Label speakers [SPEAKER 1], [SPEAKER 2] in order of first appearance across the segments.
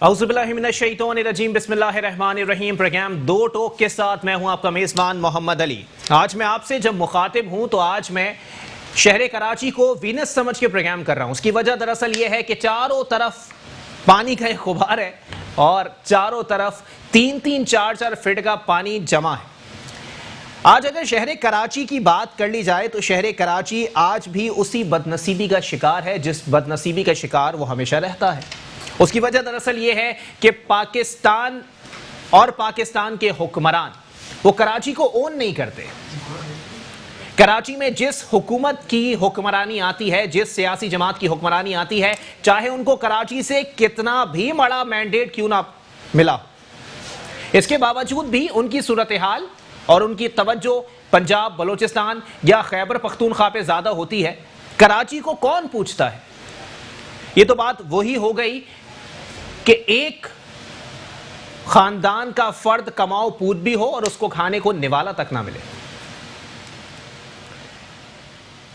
[SPEAKER 1] औज़ुबिल्लाहिमिनश्शैतानिर्रजीम बिस्मिल्लाहिर्रहमानिर्रहीम। प्रोग्राम दो टोक के साथ मैं हूं आपका मेज़बान मोहम्मद अली। आज मैं आपसे जब मुखातिब हूं तो आज मैं शहर कराची को वीनस समझ के प्रोग्राम कर रहा हूं। उसकी वजह दरअसल यह है कि चारों तरफ पानी का एक गुबार है और चारों तरफ 3-3, 4-4 फीट का पानी जमा है। आज अगर शहर कराची की बात कर ली जाए तो शहर कराची आज भी उसी बदनसीबी का शिकार है जिस बदनसीबी का शिकार वो हमेशा रहता है। उसकी वजह दरअसल ये है कि पाकिस्तान और पाकिस्तान के हुक्मरान वो कराची को ओन नहीं करते। कराची में जिस हुकूमत की हुक्मरानी आती है, जिस सियासी जमात की हुक्मरानी आती है, चाहे उनको कराची से कितना भी बड़ा मैंडेट क्यों ना मिला, इसके बावजूद भी उनकी सूरत हाल और उनकी तवज्जो पंजाब, बलोचिस्तान या खैबर पख्तूनख्वा पे ज्यादा होती है। कराची को कौन पूछता है? ये तो बात वही हो गई कि एक खानदान का फर्द कमाओ पूत भी हो और उसको खाने को निवाला तक ना मिले।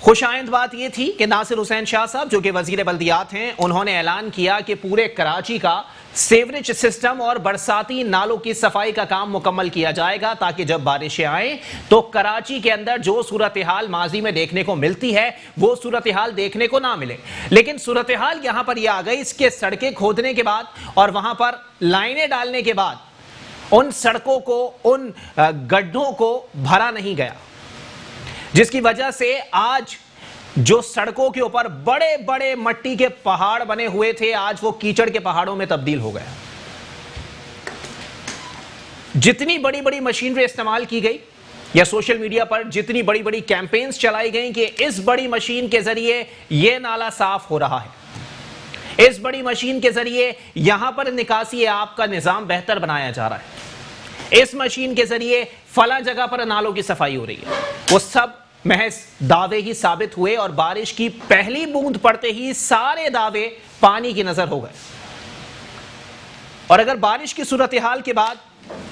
[SPEAKER 1] खुशाइंद बात यह थी कि नासिर हुसैन शाह साहब जो कि वजीर बल्दियात हैं, उन्होंने ऐलान किया कि पूरे कराची का सीवरेज सिस्टम और बरसाती नालों की सफाई का काम मुकम्मल किया जाएगा ताकि जब बारिशें आए तो कराची के अंदर जो सूरत हाल माजी में देखने को मिलती है वो सूरत हाल देखने को ना मिले। लेकिन सूरत हाल यहां पर यह आ गई इसके सड़कें खोदने के बाद और वहां पर लाइनें डालने के बाद उन सड़कों को, उन गड्ढों को भरा नहीं गया, जिसकी वजह से आज जो सड़कों के ऊपर बड़े बड़े मिट्टी के पहाड़ बने हुए थे आज वो कीचड़ के पहाड़ों में तब्दील हो गया। जितनी बड़ी बड़ी मशीनरी इस्तेमाल की गई या सोशल मीडिया पर जितनी बड़ी बड़ी कैंपेन्स चलाई गई कि इस बड़ी मशीन के जरिए यह नाला साफ हो रहा है, इस बड़ी मशीन के जरिए यहां पर निकासी आब का निजाम बेहतर बनाया जा रहा है, इस मशीन के जरिए फला जगह पर नालों की सफाई हो रही है, वो सब महज दावे ही साबित हुए और बारिश की पहली बूंद पड़ते ही सारे दावे पानी की नजर हो गए। और अगर बारिश की सूरत हाल के बाद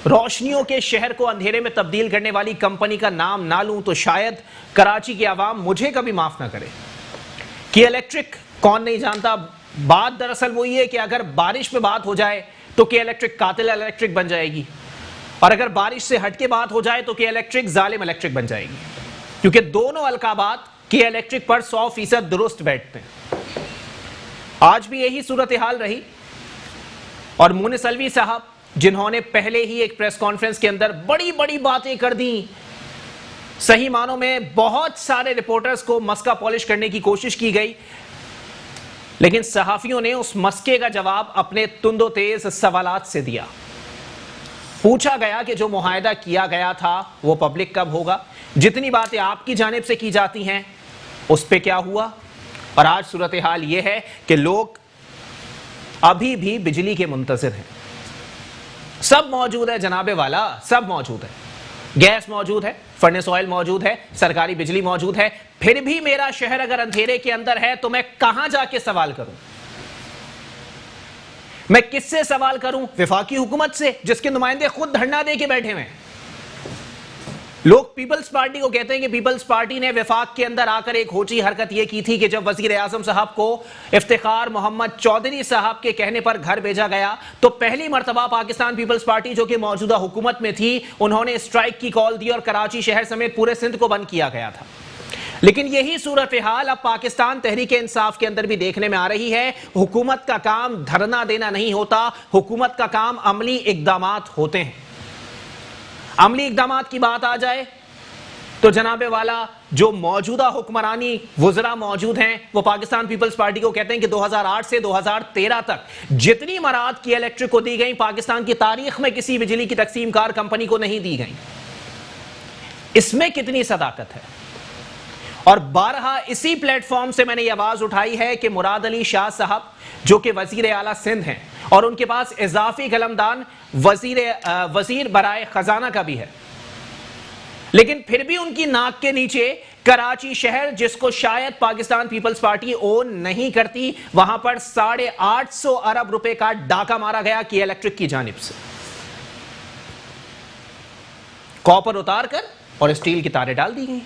[SPEAKER 1] रोशनियों के शहर को अंधेरे में तब्दील करने वाली कंपनी का नाम ना लूं तो शायद कराची की आवाम मुझे कभी माफ ना करे। कि इलेक्ट्रिक कौन नहीं जानता, बात दरअसल वो ये है कि अगर बारिश पे बात हो जाए तो कि इलेक्ट्रिक कातिल इलेक्ट्रिक बन जाएगी और अगर बारिश से हटके बात हो जाए तो कि इलेक्ट्रिक जालिम इलेक्ट्रिक बन जाएगी, क्योंकि दोनों अलकाबात की इलेक्ट्रिक पर 100% दुरुस्त बैठते हैं। आज भी यही सूरत हाल रही और मुनिस अलवी साहब जिन्होंने पहले ही एक प्रेस कॉन्फ्रेंस के अंदर बड़ी बड़ी बातें कर दी, सही मानों में बहुत सारे रिपोर्टर्स को मस्का पॉलिश करने की कोशिश की गई, लेकिन सहाफियों ने उस मस्के का जवाब अपने तुंदो तेज सवालात से दिया। पूछा गया कि जो मुआहदा किया गया था वो पब्लिक कब होगा, जितनी बातें आपकी जानिब से की जाती हैं उस पे क्या हुआ। और आज सूरत हाल ये है कि लोग अभी भी बिजली के मुंतजिर हैं। सब मौजूद है जनाबे वाला, सब मौजूद है, गैस मौजूद है, फर्नेस ऑयल मौजूद है, सरकारी बिजली मौजूद है, फिर भी मेरा शहर अगर अंधेरे के अंदर है तो मैं कहां जाके सवाल करूं? मैं किससे सवाल करूं? विफाकी हुकूमत से, जिसके नुमाइंदे खुद धरना दे के बैठे हुए हैं। लोग पीपल्स पार्टी को कहते हैं कि पीपल्स पार्टी ने विफाक के अंदर आकर एक होची हरकत यह की थी कि जब वजीर आजम साहब को इफ्तिखार मोहम्मद चौधरी साहब के कहने पर घर भेजा गया तो पहली मर्तबा पाकिस्तान पीपल्स पार्टी जो कि मौजूदा हुकूमत में थी उन्होंने स्ट्राइक की कॉल दी और कराची शहर समेत पूरे सिंध को बंद किया गया था। लेकिन यही सूरत हाल अब पाकिस्तान तहरीक इंसाफ के अंदर भी देखने में आ रही है। हुकूमत का काम धरना देना नहीं होता, हुकूमत का काम अमली इकदामात होते हैं। अमली इकदामात की बात आ जाए तो जनाबे वाला जो मौजूदा हुक्मरानी वज़रा मौजूद हैं वो पाकिस्तान पीपल्स पार्टी को कहते हैं कि 2008 से 2013 तक जितनी मराद की इलेक्ट्रिक को दी गई पाकिस्तान की तारीख में किसी बिजली की तकसीमकार कंपनी को नहीं दी गई। इसमें कितनी सदाकत है? और बारहा इसी प्लेटफॉर्म से मैंने यह आवाज उठाई है कि मुराद अली शाह साहब जो कि वजीर आला सिंध हैं और उनके पास इजाफी कलमदान वजीर बराए खजाना का भी है, लेकिन फिर भी उनकी नाक के नीचे कराची शहर जिसको शायद पाकिस्तान पीपल्स पार्टी ओन नहीं करती, वहां पर 850 अरब रुपए का डाका मारा गया कि इलेक्ट्रिक की जानिब से कॉपर उतार कर और स्टील की तारें डाल दी गई।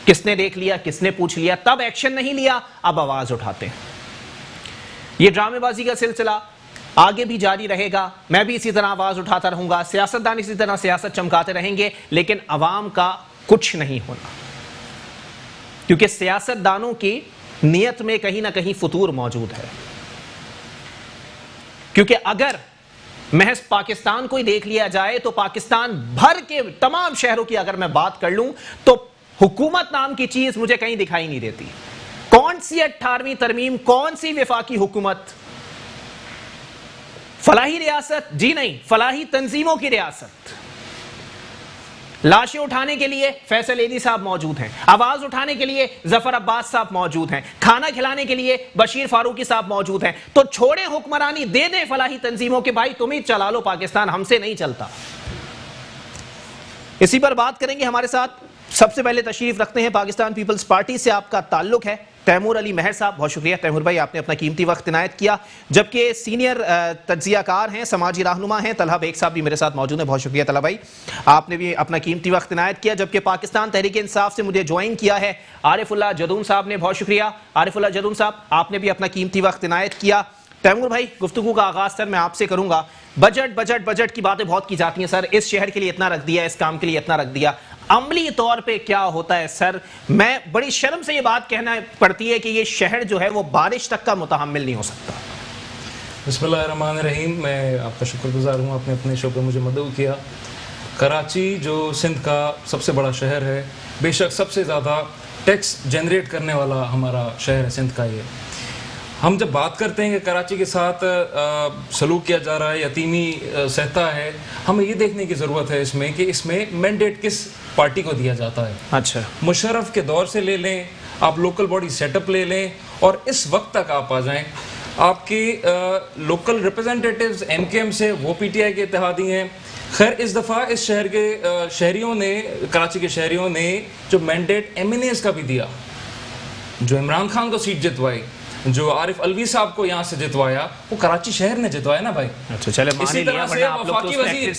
[SPEAKER 1] किसने देख लिया, किसने पूछ लिया, तब एक्शन नहीं लिया, अब आवाज उठाते हैं। यह ड्रामेबाजी का सिलसिला आगे भी जारी रहेगा, मैं भी इसी तरह आवाज उठाता रहूंगा, सियासतदान इसी तरह सियासत चमकाते रहेंगे, लेकिन अवाम का कुछ नहीं होना, क्योंकि सियासतदानों की नीयत में कहीं ना कहीं फतूर मौजूद है। क्योंकि अगर महज पाकिस्तान को ही देख लिया जाए तो पाकिस्तान भर के तमाम शहरों की अगर मैं बात कर लूं तो हुकूमत नाम की चीज मुझे कहीं दिखाई नहीं देती। कौन सी 18वीं तरमीम, कौन सी वफाकी हुकूमत? फलाही रियासत? जी नहीं, फलाही तंजीमों की रियासत। लाशें उठाने के लिए फैसल एदी साहब मौजूद हैं, आवाज उठाने के लिए जफर अब्बास साहब मौजूद हैं, खाना खिलाने के लिए बशीर फारूकी साहब मौजूद हैं। तो छोड़े हुक्मरानी, दे दें फलाही तंजीमों के, भाई तुम ही चला लो पाकिस्तान, हमसे नहीं चलता। इसी पर बात करेंगे। हमारे साथ सबसे पहले तशरीफ रखते हैं पाकिस्तान पीपल्स पार्टी से आपका ताल्लुक है तैमूर अली महर साहब। बहुत शुक्रिया तैमूर भाई, आपने अपना कीमती वक्त इनायत किया। जबकि सीनियर तज्जियाकार हैं, समाजी रहनुमा हैं, तलहा बेग साहब भी मेरे साथ मौजूद हैं। बहुत शुक्रिया तलहा भाई, आपने भी अपना कीमती वक्त इनायत किया। जबकि पाकिस्तान तहरीक इंसाफ से मुझे ज्वाइन किया है आरिफुल्लाह जदून साहब ने। बहुत शुक्रिया आरिफुल्लाह जदून साहब, आपने भी अपना कीमती वक्त इनायत किया। तैमूर भाई, गुफ्तगू का आगाज सर मैं आपसे करूंगा। बजट बजट बजट की बातें बहुत की जाती हैं सर, इस शहर के लिए इतना रख दिया, इस काम के लिए इतना रख दिया। अमली तौर पे क्या होता है सर? मैं बड़ी शर्म से ये बात कहना पड़ती है कि ये शहर जो है वो बारिश तक का मुतहम्मिल नहीं हो सकता।
[SPEAKER 2] बिस्मिल्लाहिर्रहमानिर्रहीम। मैं आपका शुक्रगुजार हूँ, आपने अपने शो पर मुझे मदद किया। कराची जो सिंध का सबसे बड़ा शहर है, बेशक सबसे ज़्यादा टैक्स जनरेट करने वाला हमारा शहर है सिंध का। ये हम जब बात करते हैं कि कराची के साथ सलूक किया जा रहा है, यतीमी सहता है, हमें ये देखने की ज़रूरत है इसमें कि इसमें मैंडेट किस पार्टी को दिया जाता है।
[SPEAKER 1] अच्छा,
[SPEAKER 2] मुशर्रफ के दौर से ले लें, आप लोकल बॉडी सेटअप ले लें और इस वक्त तक आप आ जाएं, आपकी लोकल रिप्रेजेंटेटिव्स एमकेएम से, वो पीटीआई के इत्तेहादी हैं। खैर इस दफ़ा इस शहर के शहरियों ने, कराची के शहरियों ने जो मैंडेट एमएनएस का भी दिया, जो इमरान खान को सीट जितवाई, जो आरिफ अलवी साहब को यहाँ से जितवाया, वो कराची शहर ने जितवाया ना भाई।
[SPEAKER 1] अच्छा चले,
[SPEAKER 2] इसी तरह से वफाकी वजीर,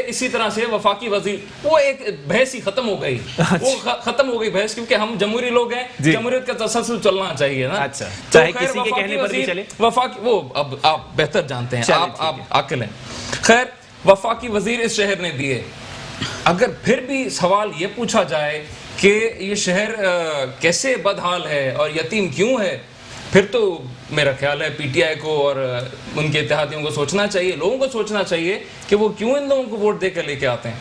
[SPEAKER 2] इसी तरह से वफाकी वजीर, वो एक बहस ही खत्म हो गई। वो खत्म हो गई बहस, क्योंकि हम जमहूरी लोग हैं, जमहूरियत का तसलसल चलना चाहिए ना।
[SPEAKER 1] अच्छा, चाहे किसी के कहने पर भी चले।
[SPEAKER 2] वफाकी, वो अब आप बेहतर जानते हैं, आप आकिल हैं। खैर वफाकी वजीर इस शहर ने दिए। अगर फिर भी सवाल ये पूछा जाए कि ये शहर कैसे बदहाल है और यतीम क्यों है, फिर तो मेरा ख्याल है पीटीआई को और उनके इत्तेहादियों को सोचना चाहिए, लोगों को सोचना चाहिए कि वो क्यों इन लोगों को वोट देकर लेके आते हैं।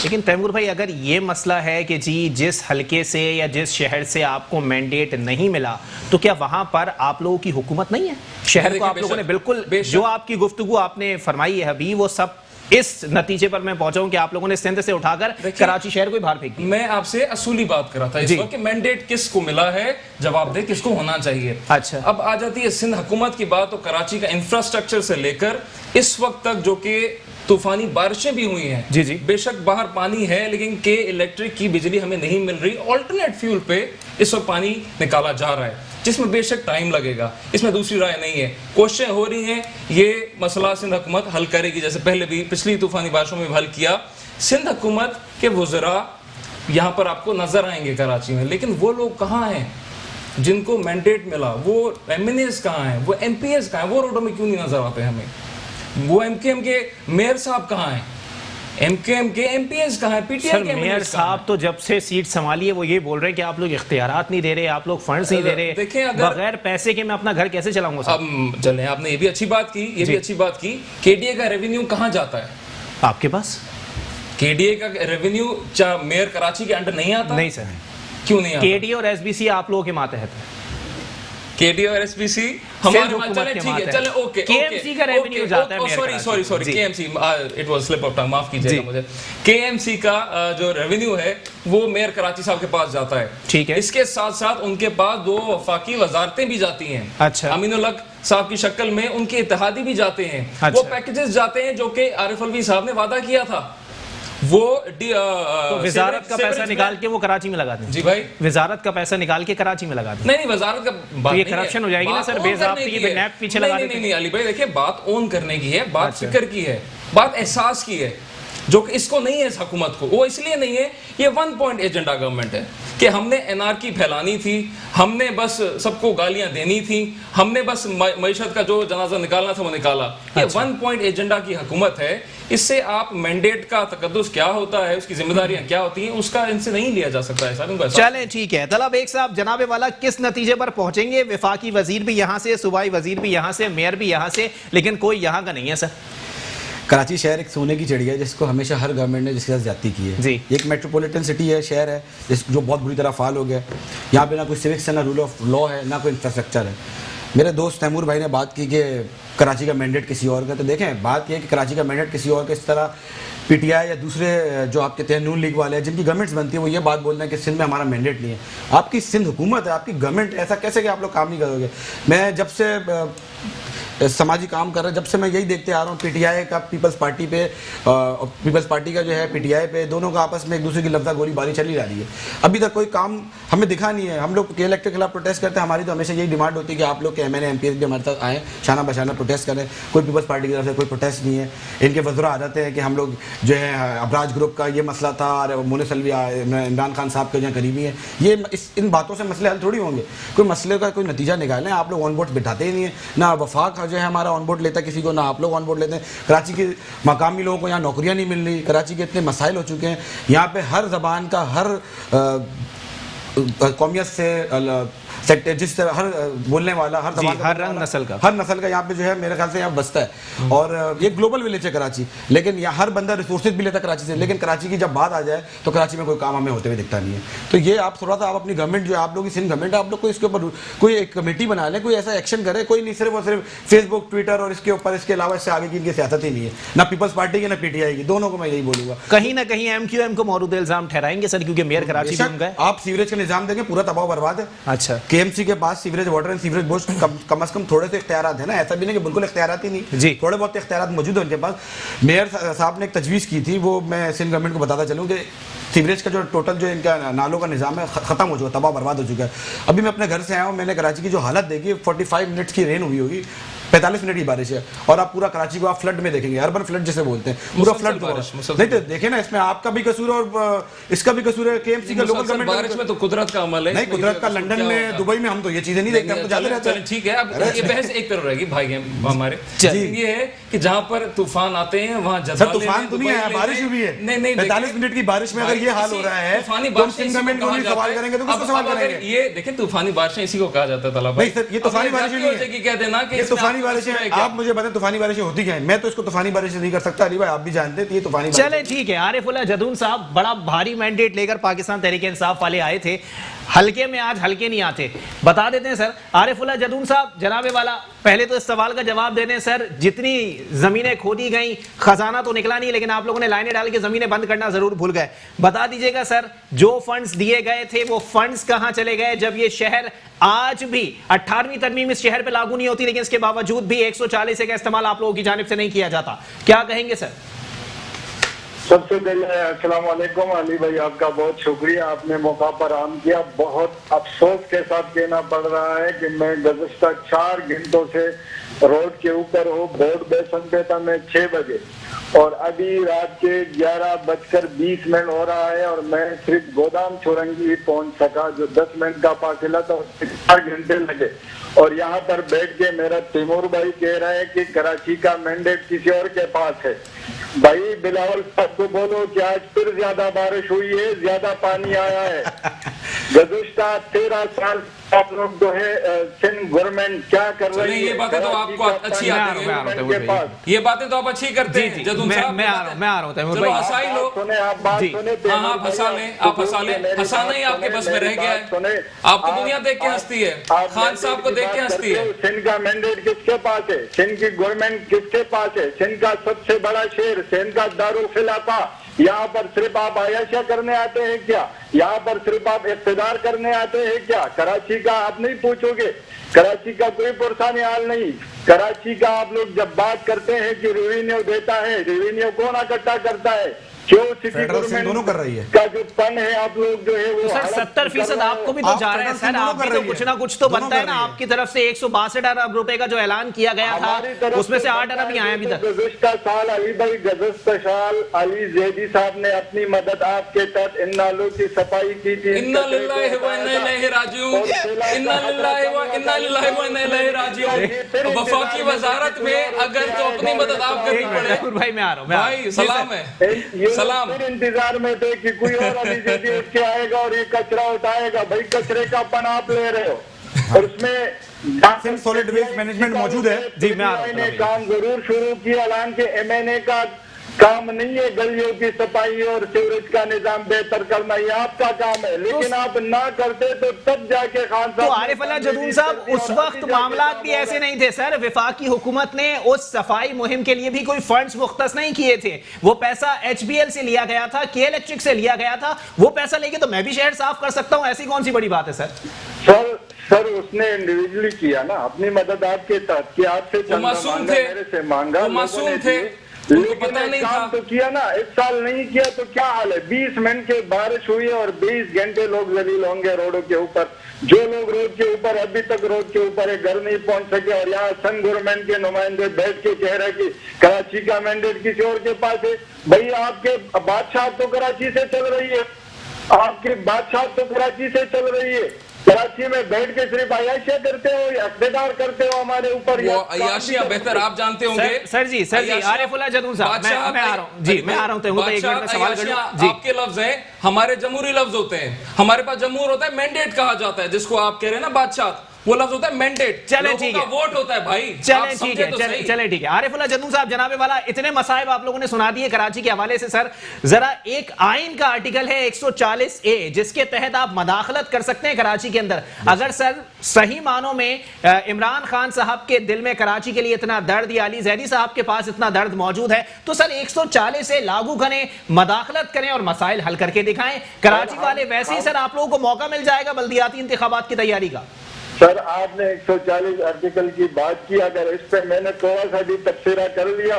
[SPEAKER 1] लेकिन तैमूर भाई, अगर ये मसला है कि जी जिस हलके से या जिस शहर से आपको मैंडेट नहीं मिला, तो क्या वहां पर आप लोगों की हुकूमत नहीं है? शहर को आप लोगों ने बिल्कुल, जो आपकी गुफ्तगू आपने फरमाई है अभी, वो सब इस नतीजे पर मैं पहुंचा हूं कि आप लोगों ने सिंध से उठाकर कराची शहर को ही बाहर फेंक दिया।
[SPEAKER 2] मैं आपसे असूली बात कर रहा था इस वक्त कि मैंडेट किसको मिला है, जवाब दे किसको होना चाहिए।
[SPEAKER 1] अच्छा,
[SPEAKER 2] अब आ जाती है सिंध हुकूमत की बात, तो कराची का इंफ्रास्ट्रक्चर से लेकर इस वक्त तक जो कि तूफानी बारिशें भी हुई हैं,
[SPEAKER 1] जी जी,
[SPEAKER 2] बेशक बाहर पानी है लेकिन के इलेक्ट्रिक की बिजली हमें नहीं मिल रही। ऑल्टरनेट फ्यूल पे इस वक्त पानी निकाला जा रहा है, जिसमें बेशक टाइम लगेगा, इसमें दूसरी राय नहीं है। कोशिशें हो रही हैं, ये मसला सिंध हुकूमत हल करेगी, जैसे पहले भी पिछली तूफानी बारिशों में हल किया। सिंध हुकूमत के वज़रा यहाँ पर आपको नजर आएंगे कराची में, लेकिन वो लोग कहाँ हैं जिनको मैंडेट मिला? वो एमएनएस कहाँ हैं, वो एमपीएस कहाँ हैं? वो रोडों में क्यों नहीं नजर आते हमें? वो एमकेएम के मेयर साहब कहाँ हैं? एमकेएम के एमपीएस कहाँ हैं? पीटीआई के
[SPEAKER 1] मेयर साहब तो जब से सीट संभाली है वो ये बोल रहे हैं कि आप लोग इख्तियारात नहीं दे रहे, आप लोग फंड्स नहीं दे रहे।
[SPEAKER 2] देखिए,
[SPEAKER 1] बगैर पैसे के मैं अपना घर कैसे चलाऊंगा?
[SPEAKER 2] अब चलें, आपने ये भी अच्छी बात की, ये भी अच्छी बात की। केडीए का रेवेन्यू कहाँ जाता है
[SPEAKER 1] आपके पास?
[SPEAKER 2] केडीए का रेवेन्यू मेयर कराची के अंडर नहीं आता?
[SPEAKER 1] नहीं सर।
[SPEAKER 2] क्यों नहीं आता?
[SPEAKER 1] केडीए और एसबीसी आप लोगों के मातहत है।
[SPEAKER 2] केडी और एसबीसी हमारे चले, ठीक है, चले, ओके,
[SPEAKER 1] केएमसी का रेवेन्यू जाता है।
[SPEAKER 2] Sorry KMC, it was slip of tongue, माफ कीजिएगा मुझे। केएमसी का जो रेवेन्यू है वो मेयर कराची साहब के पास जाता है,
[SPEAKER 1] ठीक है।
[SPEAKER 2] इसके साथ साथ उनके पास 2 वफाकी वजारतें भी जाती हैं।
[SPEAKER 1] अच्छा,
[SPEAKER 2] अमीनुल हक साहब की शक्ल में उनके इत्तेहादी भी जाते हैं।
[SPEAKER 1] अच्छा।
[SPEAKER 2] वो पैकेजेस जाते हैं जो कि आरिफ अलवी साहब ने वादा किया था। वो
[SPEAKER 1] तो वजारत का पैसा निकाल के वो कराची में लगा दें।
[SPEAKER 2] जी भाई,
[SPEAKER 1] वजारत का पैसा निकाल के कराची में लगा दें।
[SPEAKER 2] नहीं वजारत का बात,
[SPEAKER 1] ये करप्शन हो जाएगी ना सर, बेज़ाब्ती की नैप पीछे लगा देते हैं।
[SPEAKER 2] नहीं अली भाई, देखिए बात ओन करने की है, बात फिक्र की है, बात एहसास की है, जो कि इसको नहीं है इस हुकूमत को। वो इसलिए नहीं है, ये 1 पॉइंट एजेंडा गवर्नमेंट है। कि हमने एनार्की फैलानी थी, हमने बस सबको गालियां देनी थी, हमने बस मईशत का जो जनाजा निकालना था वो निकाला। ये 1 पॉइंट एजेंडा की हुकूमत है। इससे आप मैंडेट का तकद्दुस क्या होता है, उसकी जिम्मेदारियां क्या होती हैं, उसका इनसे नहीं लिया जा सकता है सर।
[SPEAKER 1] चलें ठीक है। तलब एक साहब, जनाबे वाला किस नतीजे पर पहुंचेंगे? विफाकी वजीर भी यहां से, सूबाई वजीर भी यहां से, मेयर भी यहां से, लेकिन कोई यहां का नहीं है सर।
[SPEAKER 3] कराची शहर एक सोने की चिड़िया है जिसको हमेशा हर गवर्नमेंट ने जिसके साथ ज्यादती की है।
[SPEAKER 1] जी।
[SPEAKER 3] एक मेट्रोपॉलिटन सिटी है, शहर है जो बहुत बुरी तरह फाल हो गया। यहाँ पे ना कोई सिविक्स है, ना रूल ऑफ लॉ है, ना कोई इंफ्रास्ट्रक्चर है। मेरे दोस्त तैमूर भाई ने बात की कि कराची का मैंडेट किसी और का, तो देखें बात यह है कि कराची का मैंडेट किसी और का, इस तरह पीटीआई या दूसरे जो आपके तहत नून लीग वाले हैं जिनकी गवर्नमेंट्स बनती है वो ये बात बोल रहे हैं कि सिंध में हमारा मैंडेट नहीं है। आपकी सिंध हुकूमत है, आपकी गवर्नमेंट, ऐसा कैसे कि आप लोग काम नहीं करोगे? मैं जब से समाजी काम कर रहे हैं, जब से मैं यही देखते आ रहा हूँ, पीटीआई का पीपल्स पार्टी पे, पीपल्स पार्टी का जो है पीटीआई पे, दोनों का आपस में एक दूसरे की लफ्जा गोलीबारी चली जा रही है। अभी तक कोई काम हमें दिखा नहीं है। हम लोग के इलेक्ट के खिलाफ प्रोटेस्ट करते हैं, हमारी तो हमेशा यही डिमांड होती है कि आप लोग के एमएनए एमपीएस भी हमारे साथ आए, शाना बशाना प्रोटेस्ट करें। कोई पीपल्स पार्टी की तरफ से कोई प्रोटेस्ट नहीं है। इनके वज़रा आ जाते हैं कि हम लोग जो है अबराज ग्रुप का ये मसला था और मुनिस अलवी इमरान खान साहब के जो करीबी हैं, ये इन बातों से मसले हल थोड़ी होंगे। कोई मसले का कोई नतीजा निकालें। आप लोग ऑन बोर्ड बिठाते ही नहीं है, ना वफाक जो है हमारा ऑन बोर्ड लेता किसी को, ना आप लोग ऑन बोर्ड लेते हैं। कराची के मकामी लोगों को यहाँ नौकरियां नहीं मिल रही। कराची के इतने मसाइल हो चुके हैं, यहाँ पे हर जबान का, हर कौमियत से सेक्टर, जिससे हर बोलने वाला, हर जबान का,
[SPEAKER 1] हर रंग नस्ल का,
[SPEAKER 3] हर नस्ल का यहाँ पे जो है मेरे ख्याल से यहाँ बसता है। और ये ग्लोबल विलेज है कराची, लेकिन यहाँ हर बंदा रिसोर्सेज भी लेता है कराची से। लेकिन कराची की जब बात आ जाए तो कराची में कोई काम हमें होते हुए दिखता नहीं है। तो ये आप थोड़ा सा, आप अपनी गवर्नमेंट जो है, आप लोग की सिंध गवर्नमेंट है, आप लोग को इसके ऊपर कोई एक कमेटी बना लें, कोई ऐसा एक्शन करे। कोई नहीं सिर्फ और सिर्फ फेसबुक, ट्विटर और इसके ऊपर, इसके अलावा इससे आगे की इनकी सियासत ही नहीं है, ना पीपल्स पार्टी की ना पीटीआई की। दोनों को मैं यही बोलूंगा,
[SPEAKER 1] कहीं ना कहीं एमक्यूएम को मौरूद इल्जाम ठहराएंगे सर, क्योंकि मेयर कराची भी उनका है।
[SPEAKER 3] आप सीवरेज का निजाम देंगे, पूरा तबाह बर्बाद है।
[SPEAKER 1] अच्छा,
[SPEAKER 3] केएमसी के पास sewerage water and sewerage board कम से कम थोड़े से इख्तियारात है ना, ऐसा भी नहीं कि बिल्कुल इख्तियारात ही नहीं
[SPEAKER 1] जी,
[SPEAKER 3] थोड़े बहुत इख्तियारात मौजूद है उनके पास। मेयर साहब ने एक तजवीज़ की थी, वो मैं सिंध गवर्नमेंट को बताता चलूँ कि सीवरेज का जो टोटल जो इनका नालों का निज़ाम है ख़त्म हो चुका, तबाह बर्बाद हो चुका है। अभी मैं अपने घर से आया हूँ, मैंने कराची की जो हालत देखी, 45 मिनट्स की रेन हुई होगी, 45 मिनट की बारिश है, और आप पूरा कराची को आप फ्लड में देखेंगे, अर्बन फ्लड जिसे बोलते हैं, पूरा फ्लड नहीं। तो देखे ना, इसमें आपका भी कसूर और इसका भी कसूर है, केएमसी का, लोकल गवर्नमेंट।
[SPEAKER 2] बारिश में तो कुदरत का अमल है।
[SPEAKER 3] नहीं, कुदरत का लंदन में, दुबई में हम तो ये चीजें नहीं देखते, हम तो जाते रहते हैं।
[SPEAKER 2] ठीक है, अब ये बहस एक तरफ रहेगी भाई हमारे। ये है कि जहां पर तूफान आते हैं वहां
[SPEAKER 3] सर तूफान तो नहीं आया, बारिश हुई है।
[SPEAKER 2] नहीं,
[SPEAKER 3] 45 मिनट की बारिश में अगर ये हाल हो रहा है, तो सिंध गवर्नमेंट को नहीं सवाल करेंगे तो किसको सवाल करेंगे?
[SPEAKER 2] ये देखिए, तूफानी बारिशें इसी को कहा जाता है तालाब।
[SPEAKER 3] नहीं सर, ये तूफानी बारिशें नहीं है
[SPEAKER 2] कि कह देना कि
[SPEAKER 3] तूफानी बारिशें, आप मुझे बताएं तूफानी बारिशें होती क्या है? मैं तो इसको तूफानी बारिश नहीं कर सकता। अली भाई आप भी जानते हैं ये तूफानी।
[SPEAKER 1] चले ठीक है। आरिफुल्लाह जदून साहब बड़ा भारी मैंडेट लेकर पाकिस्तान तहरीक इंसाफ वाले आए थे, हल्के में आज हल्के नहीं आते, बता देते हैं सर। आरिफुल्लाह जदून साहब, जनाबे वाला, पहले तो इस सवाल का जवाब दे दें सर, जितनी जमीनें खोदी गई, खजाना तो निकला नहीं, लेकिन आप लोगों ने लाइनें डाल के जमीनें बंद करना जरूर भूल गए। बता दीजिएगा सर, जो फंड्स दिए गए थे वो फंड्स कहां चले गए, जब ये शहर आज भी 18वीं तरमीम इस शहर पे लागू नहीं होती, लेकिन इसके बावजूद भी 140 का इस्तेमाल आप लोगों की जानिब से नहीं किया जाता। क्या कहेंगे सर?
[SPEAKER 4] सबसे पहले अस्सलाम वालेकुम अली भाई, आपका बहुत शुक्रिया, आपने मौका पर आम किया। बहुत अफसोस के साथ कहना पड़ रहा है कि मैं गुज़श्ता 4 घंटों से रोड के ऊपर हूँ। बोर्ड बेसन पे था मैं 6 बजे, और अभी रात के 11:20 हो रहा है, और मैं सिर्फ गोदाम चौरंगी ही पहुंच सका, जो 10 मिनट का फासला था, 4 घंटे लगे। और यहाँ पर बैठ के मेरा तैमूर भाई कह रहा है कि कराची का मैंडेट किसी और के पास है। भाई बिलावल साहब को बोलो कि आज फिर ज्यादा बारिश हुई है, ज्यादा पानी आया है। गुज़श्ता 13 साल आप लोग जो है सिंध गवर्नमेंट क्या कर रही है?
[SPEAKER 2] ये बातें तो आपको अच्छी आती है, ये बातें तो आप अच्छी करते हैं जदून साहब।
[SPEAKER 1] मैं आ रहा हूं तैमूर
[SPEAKER 2] चलो
[SPEAKER 1] भाई,
[SPEAKER 2] हंसा ही लो।
[SPEAKER 4] सुने आप बात सुने,
[SPEAKER 2] हाँ फंसा लें, आप फंसा लें, हंसाना ही आपके बस में रह गया है। आपको दुनिया देख के हंसती है, खान साहब को देख के हंसती है।
[SPEAKER 4] सिंध का मैंडेट किसके पास है? सिंध की गवर्नमेंट किसके पास है? सिंध का सबसे बड़ा शहर, सिंध का दारुल खिलाफा, यहाँ पर सिर्फ आप आयाशा करने आते हैं क्या? यहाँ पर सिर्फ आप इख्तिदार करने आते हैं क्या? कराची का आप नहीं पूछोगे? कराची का कोई परेशानी हाल नहीं। कराची का आप लोग जब बात करते हैं कि रेवेन्यू देता है, रेवेन्यू कौन इकट्ठा करता है? क्यों सिटी
[SPEAKER 3] फेडरल से दोनों कर रही है
[SPEAKER 4] का जो फंड है आप लोग जो है वो
[SPEAKER 1] सर
[SPEAKER 4] हड़प
[SPEAKER 1] 70%
[SPEAKER 4] कर
[SPEAKER 1] आपको भी तो
[SPEAKER 3] आप
[SPEAKER 1] जा रहे हैं
[SPEAKER 3] फेडरल
[SPEAKER 1] सर,
[SPEAKER 3] से
[SPEAKER 1] आप
[SPEAKER 3] दोनों
[SPEAKER 1] भी
[SPEAKER 3] कर
[SPEAKER 1] तो
[SPEAKER 3] रही
[SPEAKER 1] कुछ
[SPEAKER 3] है।
[SPEAKER 1] ना कुछ तो
[SPEAKER 3] दोनों
[SPEAKER 1] बनता है
[SPEAKER 3] कर
[SPEAKER 1] ना।
[SPEAKER 3] रही है।
[SPEAKER 1] आपकी तरफ से 162 अरब रुपए का जो ऐलान किया गया
[SPEAKER 4] हमारी
[SPEAKER 1] था
[SPEAKER 4] तरफ
[SPEAKER 1] उसमें से 8
[SPEAKER 4] बनता
[SPEAKER 1] अरब ही
[SPEAKER 4] है।
[SPEAKER 1] आए अभी तक।
[SPEAKER 4] गुज़िश्ता साल अली भाई गुज़िश्ता साल अली ज़ैदी साहब ने अपनी मदद आपके तहत इन नालों की सफाई की थी।
[SPEAKER 2] इन्ना लिल्लाहि व इन्ना इलैहि राजिऊन, इन्ना लिल्लाहि व इन्ना इलैहि राजिऊन। वफाकी वजारत में अगर तो अपनी मदद आप करनी पड़े।
[SPEAKER 1] जरूर भाई मैं आ रहा हूं, मैं आ रहा हूं।
[SPEAKER 2] भाई सलाम है,
[SPEAKER 4] ये
[SPEAKER 2] सलाम।
[SPEAKER 4] फिर इंतजार में थे कि कोई और अली ज़ैदी उठ के आएगा और ये कचरा उठाएगा। भाई कचरे का पन आप ले रहे हो और उसमें
[SPEAKER 3] सिंध सॉलिड वेस्ट मैनेजमेंट मौजूद है।
[SPEAKER 1] जी, मैं आ रहा हूं,
[SPEAKER 4] ने काम जरूर शुरू किया। हालांकि एमएनए का काम नहीं है गलियों की सफाई और सीवरेज का निजाम बेहतर करना, ये आपका काम है। लेकिन आप ना करते तो तब जाके खान
[SPEAKER 1] तो
[SPEAKER 4] साहब
[SPEAKER 1] आरिफ अल्लाह जदून साहब उस वक्त मामलात भी ऐसे नहीं थे सर। वफाकी हुकूमत ने उस सफाई मुहिम के लिए भी कोई फंड्स मुख्तस नहीं किए थे। वो पैसा HBL से लिया गया था, के इलेक्ट्रिक से लिया गया था। वो पैसा लेके तो मैं भी शहर साफ कर सकता हूं, ऐसी कौन सी बड़ी बात है सर?
[SPEAKER 4] सर उसने इंडिविजुअली किया ना अपनी मदद आपके तहत कि आपसे चंदा
[SPEAKER 2] मासूम
[SPEAKER 4] मांगा,
[SPEAKER 2] थे,
[SPEAKER 4] मेरे से मांगा,
[SPEAKER 2] वो
[SPEAKER 4] लोगों
[SPEAKER 2] मासूम
[SPEAKER 4] ने
[SPEAKER 2] थे,
[SPEAKER 4] दिए।
[SPEAKER 2] उनको
[SPEAKER 4] लेकिन
[SPEAKER 2] पता नहीं
[SPEAKER 4] काम
[SPEAKER 2] था।
[SPEAKER 4] तो किया ना, इस साल नहीं किया तो क्या हाल है? 20 मिनट के बारिश हुई है और 20 घंटे लोग जलील होंगे रोडों के ऊपर। जो लोग रोड के ऊपर अभी तक रोड के ऊपर है, घर नहीं पहुंच सके और यहाँ सन गवर्नमेंट के नुमाइंदे बैठ के कह रहे कि कराची का मैंडेट किसी और के पास है। भाई आपके बादशाह तो कराची से चल रही है, आपकी बादशाह तो कराची से चल रही है। कराची में बैठ के सिर्फ अयाशिया करते हो या इक़्तिदार करते हो हमारे ऊपर?
[SPEAKER 2] वो अयाशियां बेहतर आप जानते होंगे।
[SPEAKER 1] सर जी आरिफ उल्लाह जदून साहब मैं आ रहा हूं जी, मैं आ रहा हूं। तो एक मिनट में सवाल कर लूं जी।
[SPEAKER 2] आपके लफ्ज हैं, हमारे जमहूरी लफ्ज होते हैं। हमारे पास जमहूर होता है, मैंडेट कहा जाता है जिसको आप कह रहे हैं ना बादशाह, वो लफ्ज होता है मैंडेट।
[SPEAKER 1] चलें ठीक है,
[SPEAKER 2] वोट होता है भाई।
[SPEAKER 1] चलें ठीक है, चलें ठीक है। आरिफ उल्लाह जदून साहब जनाबे वाला, इतने मसाइब आप लोगों ने सुना दिए कराची के हवाले से। सर जरा एक आइन का आर्टिकल है 140A जिसके तहत आप मदाखलत कर सकते हैं कराची के अंदर। अगर सर सही मानों में इमरान खान साहब के दिल में कराची के लिए इतना दर्द या अली ज़ैदी साहब के पास इतना दर्द मौजूद है तो सर 140A लागू करें, मदाखलत करें और मसाइल हल करके दिखाएं। कराची वाले वैसे ही सर आप लोगों को मौका मिल जाएगा बल्दियाती इंतखाबात की तैयारी का।
[SPEAKER 4] सर आपने 140 आर्टिकल की बात की, अगर इस पे मैंने थोड़ा सा भी तबसरा कर लिया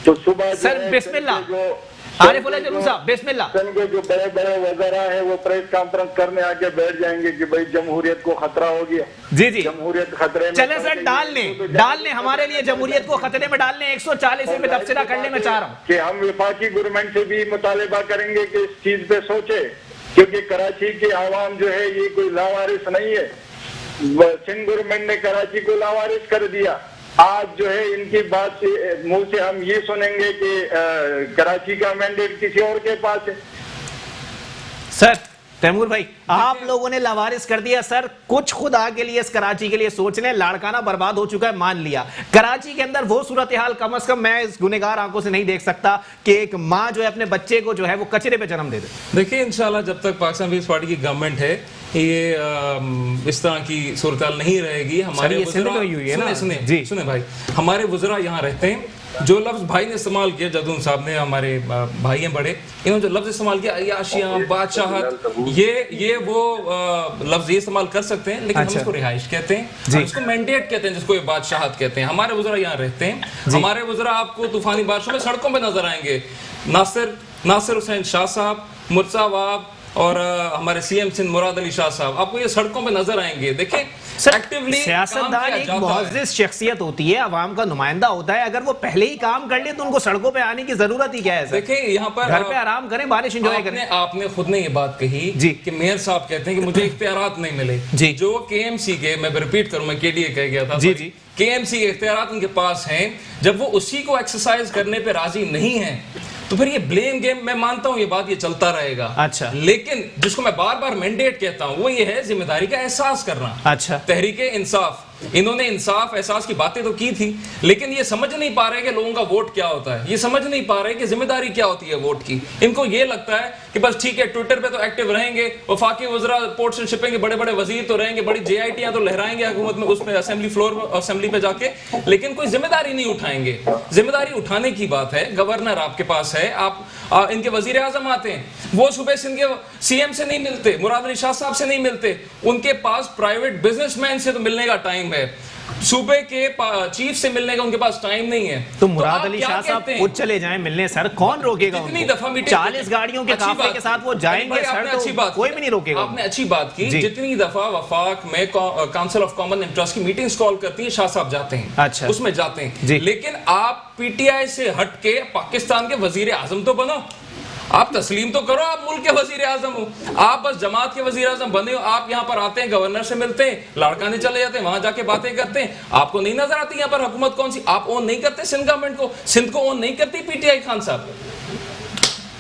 [SPEAKER 4] तो सुबह
[SPEAKER 1] सर बिस्मिल्लाह आरिफ उल्लाह जदून साहब बिस्मिल्लाह।
[SPEAKER 4] सन के जो बड़े बड़े वज़रा हैं वो प्रेस कॉन्फ्रेंस करने आके बैठ जाएंगे कि भाई जमहूरियत को खतरा हो गया।
[SPEAKER 1] जी जी
[SPEAKER 4] जमहूरियत खतरे में।
[SPEAKER 1] चले सर डाल लें हमारे लिए जमहूरियत को खतरे में डालने 140 पे तबसरा करने में चाह रहा हूं
[SPEAKER 4] कि हम वफाकी गवर्नमेंट से भी मुतालिबा करेंगे कि इस चीज पे सोचे, क्योंकि कराची की आवाम जो है ये कोई लावारिस नहीं है। सिंध गवर्नमेंट ने कराची को लावारिस कर दिया। आज जो है इनकी बात से मुंह से हम ये सुनेंगे कि कराची का मैंडेट किसी और के पास है।
[SPEAKER 1] सर तैमूर भाई आप लोगों ने लवारिस कर दिया सर। कुछ खुदा के लिए इस कराची के लिए सोच लें, लाड़काना बर्बाद हो चुका है, मान लिया। कराची के अंदर वो सूरत हाल कम अज कम मैं इस गुनेगार आंखों से नहीं देख सकता कि एक माँ जो है अपने बच्चे को जो है वो कचरे पे जन्म दे दे।
[SPEAKER 2] देखिए इंशाल्लाह जब तक पाकिस्तान पीपल्स पार्टी की गवर्नमेंट है ये इस तरह की सूरत हाल नहीं रहेगी। हमारे सुने भाई, हमारे वज़रा यहाँ रहते हैं। जो लफ्ज भाई ने इस्तेमाल किया, जदून साहब ने, हमारे भाई हैं बड़े, इन्होंने जो लफ्ज इस्तेमाल किया अयाशियां, बादशाहत, ये वो लफ्ज ये इस्तेमाल कर सकते हैं लेकिन हम इसको रिहाइश कहते हैं, हम इसको मैंडेट कहते हैं जिसको ये बादशाहत कहते हैं। हमारे वज़रा यहाँ रहते हैं। हमारे वज़रा आपको तूफानी बारिशों में सड़कों पर नजर आएंगे। नासिर हुसैन शाह साहब, मुर्सा वाब और हमारे CM सिंध मुराद अली शाह साहब आपको ये सड़कों पे नजर आएंगे। देखिए
[SPEAKER 1] सियासतदान एक मुअज़्ज़िज़ शख्सियत होती है, अवाम का नुमाइंदा होता है। अगर वो पहले ही काम कर ले तो उनको सड़कों पे आने की जरूरत ही क्या है?
[SPEAKER 2] देखिए यहाँ पर
[SPEAKER 1] घर पे आराम करें, बारिश एंजॉय करें।
[SPEAKER 2] आपने खुद ने ये बात कही
[SPEAKER 1] जी
[SPEAKER 2] कि मेयर साहब कहते हैं कि मुझे इख्तियारात नहीं मिले
[SPEAKER 1] जी।
[SPEAKER 2] जो KMC के, मैं रिपीट करूं, मैं KDA कह गया था
[SPEAKER 1] जी जी,
[SPEAKER 2] KMC के इख्तियारात उनके पास हैं। जब वो उसी को एक्सरसाइज करने पे राजी नहीं है तो फिर ये ब्लेम गेम, मैं मानता हूं ये बात ये चलता रहेगा।
[SPEAKER 1] अच्छा,
[SPEAKER 2] लेकिन जिसको मैं बार बार मैंडेट कहता हूं वो ये है जिम्मेदारी का एहसास करना।
[SPEAKER 1] अच्छा,
[SPEAKER 2] तहरीक इंसाफ, इन्होंने इंसाफ एहसास की बातें तो की थी लेकिन ये समझ नहीं पा रहे कि लोगों का वोट क्या होता है, ये समझ नहीं पा रहे कि जिम्मेदारी क्या होती है वोट की। इनको ये लगता है कि बस ठीक है ट्विटर पे तो एक्टिव रहेंगे, वफाकी वज़रा पोर्ट्स एंड शिपिंग के बड़े बड़े वजीर तो रहेंगे, बड़ी JITयां तो लहराएंगे हुकूमत में, उसमें असेंबली फ्लोर असेंबली पे जाके, लेकिन कोई जिम्मेदारी नहीं उठाएंगे। जिम्मेदारी उठाने की बात है, गवर्नर आपके पास है, आप इनके वजीर आजम आते हैं, वो सुबह सिंध के CM से नहीं मिलते, मुराद अली शाह साहब से नहीं मिलते, उनके पास प्राइवेट बिजनेसमैन से तो मिलने का टाइम है। सूबे के चीफ से मिलने का उनके पास टाइम नहीं है।
[SPEAKER 1] तो मुराद
[SPEAKER 2] आप
[SPEAKER 1] अली
[SPEAKER 2] क्या
[SPEAKER 1] शाह साहब
[SPEAKER 2] कहते हैं?
[SPEAKER 1] खुद चले जाएं मिलने, सर कौन रोकेगा
[SPEAKER 2] जितनी
[SPEAKER 1] उनको?
[SPEAKER 2] दफा मीटिंग
[SPEAKER 1] 40 गाड़ियों के काफले के साथ वो जाएंगे सर,
[SPEAKER 2] आपने अच्छी
[SPEAKER 1] तो
[SPEAKER 2] बात
[SPEAKER 1] कोई
[SPEAKER 2] की।
[SPEAKER 1] भी नहीं रोकेगा।
[SPEAKER 2] आपने अच्छी बात की।
[SPEAKER 1] जी।
[SPEAKER 2] जितनी दफा वफाक में काउंसिल ऑफ कॉमन इंटरेस्ट की मीटिंग्स कॉल करती है, शाह साहब जाते हैं,
[SPEAKER 1] अच्छा।
[SPEAKER 2] उसमें जाते हैं।
[SPEAKER 1] जी।
[SPEAKER 2] लेकिन आप पीटीआई से हट के पाकिस्तान के वजीर आजम तो बनो, आप तस्लीम तो करो आप मुल्क के वजीर आजम हो। आप बस जमात के वजीर आजम बने हो। आप यहाँ पर आते हैं, गवर्नर से मिलते हैं, लाड़काने चले जाते हैं, वहां जाके बातें करते हैं। आपको नहीं नजर आती यहाँ पर हुकूमत कौन सी? आप ओन नहीं करते सिंध गवर्नमेंट को, सिंध को ओन नहीं करती पीटीआई खान साहब।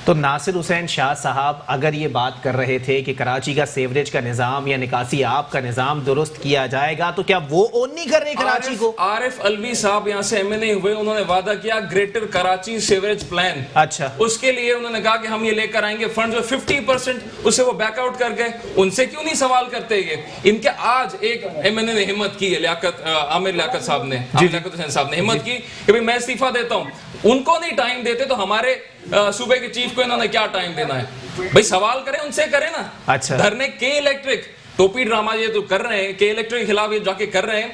[SPEAKER 1] तो नासिर हुसैन शाह साहब अगर ये बात कर रहे थे कि कराची का सेवरेज का निजाम या निकासी आप का निजाम दुरुस्त किया जाएगा, तो क्या वो ओन नहीं कर रहे कराची को?
[SPEAKER 2] आरिफ अलवी साहब यहाँ से एमएनए हुए, उन्होंने वादा किया ग्रेटर कराची सीवरेज प्लान।
[SPEAKER 1] अच्छा।
[SPEAKER 2] उसके लिए उन्होंने कहा कि हम ये लेकर आएंगे फंड, जो 50% उसे वो बैकआउट कर गए। उनसे क्यों नहीं सवाल करते ये? इनके आज एक एमएनए ने हिम्मत की है, आमिर लियाकत साहब ने, लियाकत हुसैन साहब ने हिम्मत की कि भाई मैं इस्तीफा देता हूं। उनको नहीं टाइम देते तो हमारे सूबे के चीफ को इन्होंने क्या टाइम देना है? भाई सवाल करें, उनसे करें ना।
[SPEAKER 1] अच्छा।
[SPEAKER 2] धरने के इलेक्ट्रिक टोपी ड्रामा ये तो कर रहे हैं, के इलेक्ट्रिक के खिलाफ ये जाके कर रहे हैं।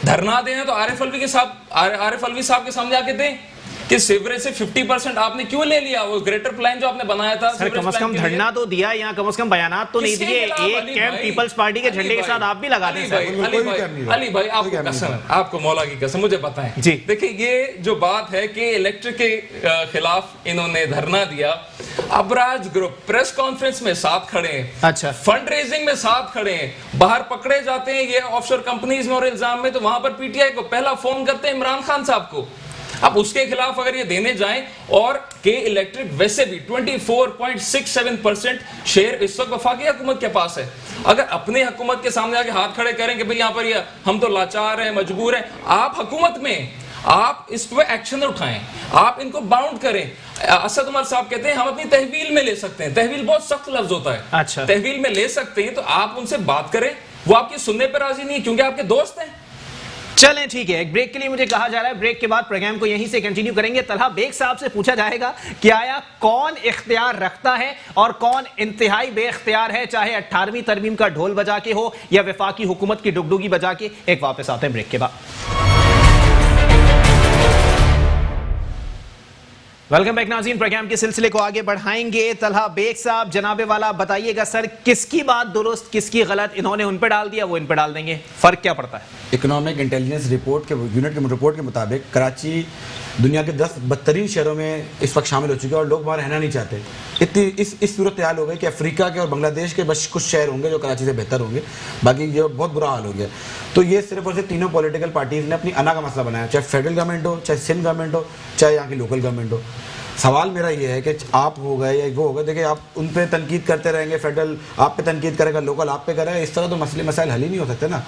[SPEAKER 2] धरना देना तो आरिफ अलवी साहब के सामने आके दें कि सीवरेज से 50% आपने क्यों ले लिया? वो ग्रेटर प्लान जो आपने बनाया था,
[SPEAKER 1] सर कम से कम धरना तो दिया, यहाँ कम से कम बयानात तो नहीं दिए। एक कैंप पीपल्स पार्टी के झंडे के साथ आप भी लगा दें सर।
[SPEAKER 2] अली भाई आपको कसम है, आपको मौला की कसम, मुझे पता है
[SPEAKER 1] जी।
[SPEAKER 2] देखिए ये जो बात है कि इलेक्ट्रिक के खिलाफ इन्होंने धरना दिया, अबराज ग्रुप प्रेस कॉन्फ्रेंस में साथ खड़े हैं,
[SPEAKER 1] अच्छा।
[SPEAKER 2] फंड रेजिंग में साथ खड़े हैं, बाहर पकड़े जाते हैं ये ऑफशोर कंपनीज में और इल्जाम में, तो वहां पर पीटीआई को पहला फोन करते हैं इमरान खान साहब को। अब उसके खिलाफ अगर ये देने जाएं, और के इलेक्ट्रिक वैसे भी 24.67% शेयर इस वक्त वफाकी हुकूमत के पास है। अगर अपने हुकूमत के सामने आके हाथ खड़े करें कि भाई यहाँ पर ये हम तो लाचार हैं, मजबूर हैं, आप हुकूमत में आप इस पे एक्शन उठाएं, आप इनको बाउंड करें। असद उमर साहब कहते हैं हम अपनी तहवील में ले सकते हैं। तहवील बहुत सख्त लफ्ज होता है।
[SPEAKER 1] अच्छा।
[SPEAKER 2] तहवील में ले सकते हैं तो आप उनसे बात करें, वो आपकी सुनने पर राजी नहीं क्योंकि आपके दोस्त हैं।
[SPEAKER 1] चलें ठीक है, एक ब्रेक के लिए मुझे कहा जा रहा है, ब्रेक के बाद प्रोग्राम को यहीं से कंटिन्यू करेंगे। तलहा बेग साहब से पूछा जाएगा कि आया कौन इख्तियार रखता है और कौन इंतहाई बेइख्तियार है, चाहे 18वीं तरमीम का ढोल बजा के हो या वफाकी हुकूमत की डुगडुगी बजा के। एक वापस आते हैं ब्रेक के बाद। वेलकम बैक नाज़रीन, प्रोग्राम के सिलसिले को आगे बढ़ाएंगे। तलहा बेग साहब जनाबे वाला बताइएगा सर, किसकी बात दुरुस्त किसकी गलत? इन्होंने उन पर डाल दिया, वो इन पर डाल देंगे, फर्क क्या पड़ता है?
[SPEAKER 3] इकोनॉमिक इंटेलिजेंस रिपोर्ट के यूनिट के रिपोर्ट के मुताबिक कराची दुनिया के 10 बदतरीन शहरों में इस वक्त शामिल हो चुके हैं और लोग वहाँ रहना नहीं चाहते। इतनी इस सूरत हाल हो गई कि अफ्रीका के और बांग्लादेश के बस कुछ शहर होंगे जो कराची से बेहतर होंगे, बाकी ये बहुत बुरा हाल हो गया। तो ये सिर्फ और सिर्फ तीनों पॉलिटिकल पार्टीज़ ने अपनी अना का मसला बनाया, चाहे फेडरल गवर्नमेंट हो, चाहे सिंध गवर्नमेंट हो, चाहे यहाँ की लोकल गवर्नमेंट हो। सवाल मेरा ये है कि आप हो गए या वो हो गए, देखिए आप उन पे तनकीद करते रहेंगे, फेडरल आप पे तनकीद करेगा, लोकल आप पे करेगा, इस तरह तो मसले मसाइल हल ही नहीं हो सकते ना।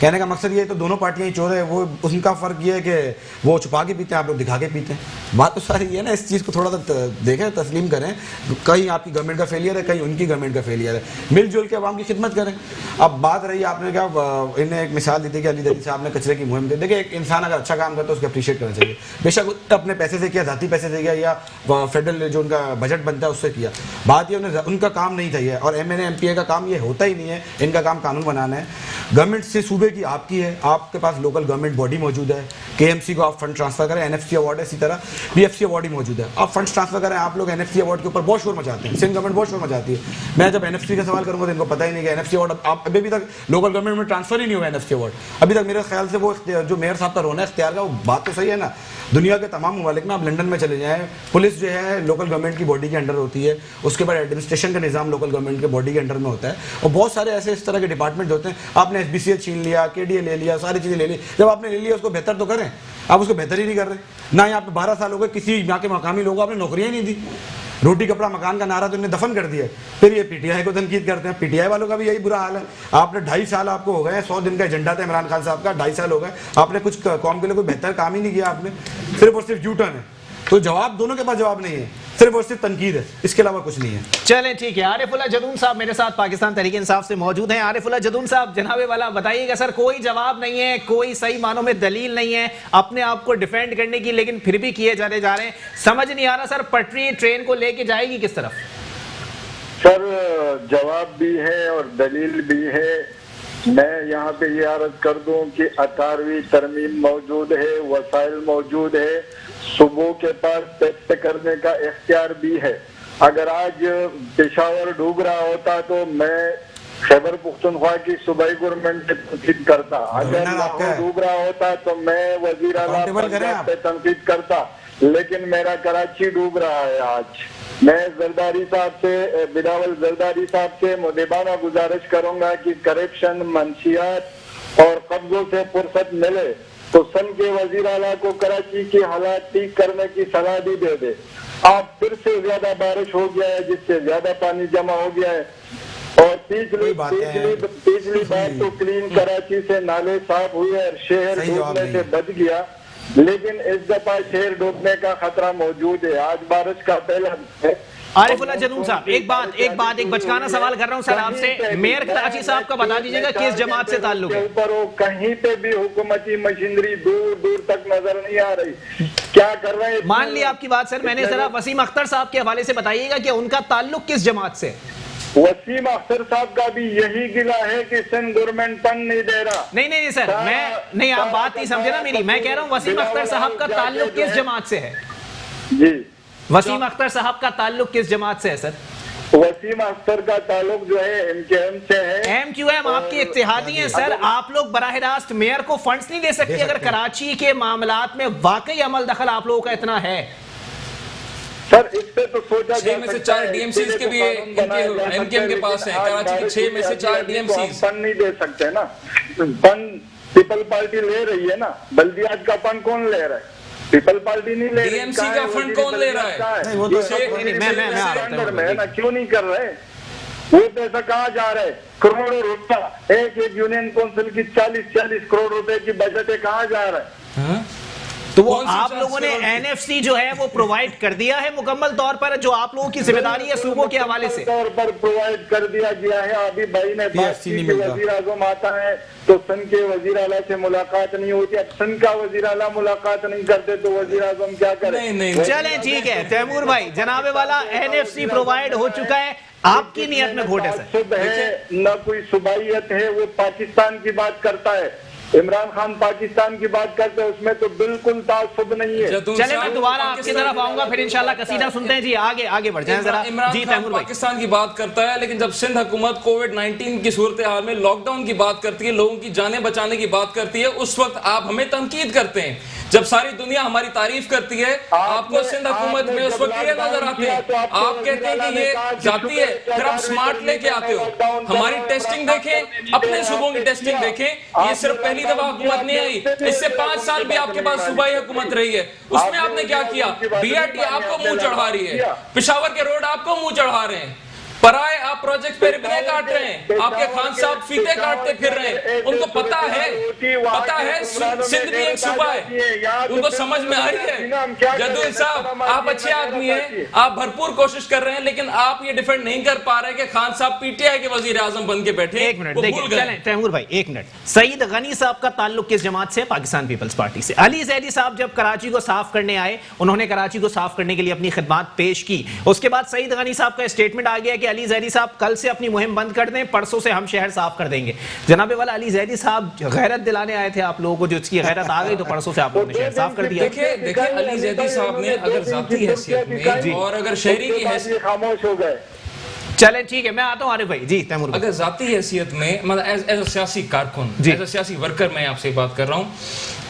[SPEAKER 3] कहने का मकसद ये है तो दोनों पार्टियां ही चोर है, वो उनका फ़र्क ये है कि वो छुपा के पीते हैं, आप लोग दिखा के पीते हैं। बात तो सारी ये है ना, इस चीज़ को थोड़ा सा देखें, तस्लीम करें। कहीं आपकी गवर्नमेंट का फेलियर है, कहीं उनकी गवर्नमेंट का फेलियर है, मिलजुल के आवाम की खिदमत करें। अब बात रही आपने क्या, इन्हें एक मिसाल दी थी कि अली दलील साहब ने कचरे की मुहिम दी। देखिए एक इंसान अगर अच्छा काम करता है उसको अप्रीशिएट करना चाहिए, बेशक अपने पैसे से किया, ज़ाती पैसे से किया या फेडरल जो उनका बजट बनता है उससे किया। बात ये उनका काम नहीं था ये, और MNA MPA का काम ये होता ही नहीं है, इनका काम कानून बनाना है। गवर्नमेंट से सूबे की आपकी है, आपके पास लोकल गवर्नमेंट बॉडी मौजूद है, KMC को आप फंड ट्रांसफर करें, NFC अवार्ड है, इसी तरह BFC अवार्ड ही मौजूद है, आप फंड ट्रांसफर करें। आप लोग NFC अवार्ड के ऊपर बहुत शोर मचाते हैं, सिंध गवर्नमेंट बहुत शोर मचाती है। मैं जब NFC का सवाल करूँगा तो इनको पता ही नहीं कि NFC अवार्ड आप अभी तक लोकल गवर्नमेंट में ट्रांसफर ही नहीं हुआ। NFC अवार्ड अभी तक मेरे ख्याल से वो जो मेयर साहब का रोना इख्तियार का, वो बात तो सही है ना। दुनिया के तमाम ममालिक में आप लंदन में चले जाएँ, पुलिस जो है लोकल गवर्नमेंट की बॉडी के अंडर होती है, उसके बाद एडमिनिस्ट्रेशन का निज़ाम लोकल गवर्नमेंट के बॉडी के अंडर में होता है, और बहुत सारे ऐसे इस तरह के डिपार्टमेंट होते हैं। आपने SBCH छीन लिया, KDA ले लिया, सारी चीज़ें ले ली। जब आपने ले लिया उसको बेहतर तो करें, आप उसको बेहतर ही नहीं कर रहे ना। यहाँ पे 12 साल हो गए, किसी यहाँ के मकामी लोगों आपने नौकरियाँ ही नहीं दी। रोटी कपड़ा मकान का नारा तो इन्हें दफन कर दिया। फिर ये PTI को तनकीद करते हैं, PTI वालों का भी यही बुरा हाल है। आपने 2.5 साल आपको हो गए, 100 दिन का एजेंडा था इमरान खान साहब का, 2.5 साल हो गए, आपने कुछ कौम के लिए कोई बेहतर काम ही नहीं किया। आपने सिर्फ और सिर्फ यूटर्न है, तो जवाब दोनों के पास जवाब नहीं है, सिर्फ और सिर्फ तनकीद है, इसके अलावा कुछ नहीं है।
[SPEAKER 1] चलें ठीक है, आरिफुल्लाह जदून साहब मेरे साथ पाकिस्तान तहरीक इंसाफ से मौजूद हैं। आरिफुल्लाह जदून साहब जनाबे वाला बताइएगा सर, कोई जवाब नहीं है, कोई सही मानों में दलील नहीं है अपने आप को डिफेंड करने की, लेकिन फिर भी किए जा रहे हैं। समझ नहीं आ रहा सर, पटरी ट्रेन को लेके जाएगी किस तरफ?
[SPEAKER 4] सर जवाब भी है और दलील भी है। मैं यहाँ पे ये अर्ज कर दूं कि 18वीं तरमीम मौजूद है, वसाइल मौजूद है, सुबह के पास टेस्ट करने का इख्तियार भी है। अगर आज पेशावर डूब रहा होता तो मैं खैबर पुख्तनख्वा की सूबाई गवर्नमेंट पे तनकीद करता, अगर लाहौर डूब रहा होता तो मैं वजीर आला पंजाब पे तनकीद करता, लेकिन मेरा कराची डूब रहा है। आज मैं जरदारी साहब से, बिलावल जरदारी साहब से मुदीबाना गुजारिश करूंगा कि करप्शन, मंशियात और कब्जों से फुर्सत मिले तो सन के वजीर आला को कराची की हालात ठीक करने की सलाह भी दे दे। आप फिर से ज्यादा बारिश हो गया है, जिससे ज्यादा पानी जमा हो गया है, और पिछली बार तो क्लीन कराची से नाले साफ हुए और शहर डूबने से बच गया, लेकिन इस दफा शहर डूबने का खतरा मौजूद है। आज बारिश का पहला है।
[SPEAKER 1] आरिफुल्लाह जनून साहब, एक बचकाना सवाल कर रहा हूं सर आपसे। मेयर कराची साहब का बता दीजिएगा किस जमात से ताल्लुक है?
[SPEAKER 4] ऊपर वो कहीं पे भी हुकूमती मशीनरी दूर दूर तक नजर नहीं आ रही, क्या कर रहे हैं?
[SPEAKER 1] मान लिया आपकी बात सर, मैंने जरा वसीम अख्तर साहब के हवाले से बताइएगा कि उनका ताल्लुक किस जमात से?
[SPEAKER 4] वसीम अख्तर साहब का भी यही गिला है कि सिंध गवर्नमेंट फंड नहीं दे रहा।
[SPEAKER 1] नहीं सर, मैं आप बात नहीं समझे ना मेरी। मैं कह रहा हूँ वसीम अख्तर साहब का ताल्लुक किस जमात से है?
[SPEAKER 4] जी,
[SPEAKER 1] वसीम अख्तर साहब का ताल्लुक किस जमात से है सर?
[SPEAKER 4] वसीम अख्तर का ताल्लुक जो है MQM से है।
[SPEAKER 1] MQM आपके इत्तेहादी हैं सर। आप लोग बराह रास्त मेयर को फंड्स नहीं दे सकते अगर कराची के मामलात में वाकई अमल दखल आप लोगों का इतना है?
[SPEAKER 4] सर इस पे तो सोचा
[SPEAKER 2] 6 में से 4 DMCs के भी MQM के पास है। कराची के 6 में से 4 DMCs
[SPEAKER 4] फंड नहीं दे सकते ना। फंड पीपल पार्टी ले रही है ना, बल्दियात का फंड कौन ले रहा है? पीपल पार्टी नहीं ले रही।
[SPEAKER 2] DMC का फंड कौन ले रहा है?
[SPEAKER 1] मैं
[SPEAKER 4] अंदर में है ना, क्यों नहीं कर रहे? वो पैसा कहाँ जा रहा है? करोड़ों रुपया, एक यूनियन काउंसिल की 40 करोड़ रुपए की बजट है, कहाँ जा रहा है?
[SPEAKER 1] तो वो आप लोगों ने NFC जो है वो प्रोवाइड कर दिया है मुकम्मल तौर पर, जो आप लोगों की जिम्मेदारी है सूबों के हवाले से
[SPEAKER 4] तौर पर प्रोवाइड कर दिया गया है। अभी भाई ने बात की कि वजीर आजम आता है तो सन के वजीर आला से मुलाकात नहीं होती। अब सन का वजीर आला मुलाकात नहीं करते तो वजीर आजम क्या करे?
[SPEAKER 2] नहीं।
[SPEAKER 1] चले ठीक है तैमूर भाई, जनाबे वाला NFC प्रोवाइड हो चुका है, आपकी नियत में खोट है सर।
[SPEAKER 4] न कोई सुबाइयत है, वो पाकिस्तान की बात करता है। इमरान खान पाकिस्तान की बात करते हैं, उसमें तो बिल्कुल तासुब नहीं है।
[SPEAKER 1] चले मैं दोबारा आपकी तरफ आऊंगा, फिर इंशाल्लाह कसीदा सुनते हैं जी। आगे बढ़ जाएं जरा।
[SPEAKER 2] जी, तैमूर भाई पाकिस्तान की बात करता है, लेकिन जब सिंध हुकूमत कोविड-19 की सूरत हाल में लॉकडाउन की बात करती है, लोगों की जानें बचाने की बात करती है, उस वक्त आप हमें तनकीद करते हैं। जब सारी दुनिया हमारी तारीफ करती है, आपको सिंध हुकूमत में उस वक्त ये नजर आते हैं, आप कहते हैं कि ये जाती है, फिर आप स्मार्ट लेके आते हो। हमारी टेस्टिंग देखें, अपने सूबों की टेस्टिंग देखें, ये सिर्फ पहली दफा हुकूमत नहीं आई, इससे 5 साल भी आपके पास सूबाई हुकूमत रही है। उसमें आपने क्या किया? BRT आपको मुंह चढ़ा रही है, पेशावर के रोड आपको मुंह चढ़ा रहे हैं, पराए आप प्रोजेक्ट पे रिबने काट रहे हैं, आपके खान साहब फीते काटते फिर रहे हैं। उनको पता है सिंध भी एक सूबा है, उनको समझ में आ रही है। जदूल साहब आप अच्छे आदमी हैं, आप भरपूर कोशिश कर रहे हैं, लेकिन आप ये डिफेंड नहीं कर पा रहे कि खान साहब PTI के वजीर आजम बन के बैठे।
[SPEAKER 1] एक मिनट देखिए तैमूर भाई, एक मिनट। सईद गनी साहब का ताल्लुक किस जमात से? पाकिस्तान पीपल्स पार्टी से। अली जैदी साहब जब कराची को साफ करने आए, उन्होंने कराची को साफ करने के लिए अपनी खिदमत पेश की। उसके बाद सईद गनी साहब का स्टेटमेंट आ गया कि अली जैदी साहब कल से अपनी मुहिम बंद कर दें, परसों से हम शहर साफ कर देंगे। जनाबे वाला अली जैदी साहब गैरत दिलाने आए थे आप लोगों को, जिसकी गैरत आ गई तो परसों से आप लोगों ने शहर साफ कर दिया।
[SPEAKER 2] देखिए अली जैदी साहब ने अगर जाती हैसियत में और अगर शहरी की हैसियत,
[SPEAKER 4] खामोश हो गए।
[SPEAKER 1] चले ठीक है, मैं आता हूं आरिफ भाई जी। तैमूर
[SPEAKER 2] अगर जाती हैसियत में, मतलब एज अ सियासी कारकुन, एज अ सियासी वर्कर, मैं आपसे बात कर रहा हूं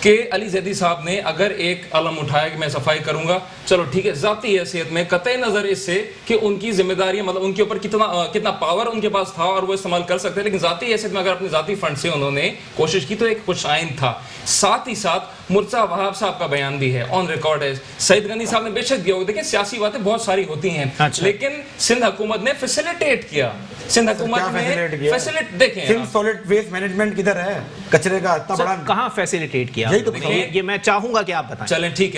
[SPEAKER 2] कि अली जैदी साहब ने अगर एक अलम उठाया कि मैं सफाई करूंगा, चलो ठीक है, जाती हैसियत में कतई नजर इससे कि उनकी जिम्मेदारी, मतलब उनके ऊपर कितना पावर उनके पास था और वो इस्तेमाल कर सकते हैं, लेकिन जाती हैसियत में अगर अपने जाती फंड से उन्होंने कोशिश की तो एक कुछ आइन था। साथ ही साथ मुर्तजा वहाब साहब का बयान भी है, ऑन रिकॉर्ड है। सईद गनी साहब ने बेशक दिया होगा, देखिए सियासी बातें बहुत सारी होती हैं, लेकिन सिंध हुकूमत ने फैसिलिटेट किया। सिंध हुकूमत ने फैसिलिटेट, देखें
[SPEAKER 3] सिंध सॉलिड वेस्ट मैनेजमेंट किधर है? कचरे का इतना बड़ा
[SPEAKER 1] कहां फैसिलिटेट किया?
[SPEAKER 3] यही तो
[SPEAKER 1] ये मैं चाहूंगा कि आप बताएं।
[SPEAKER 2] चलें ठीक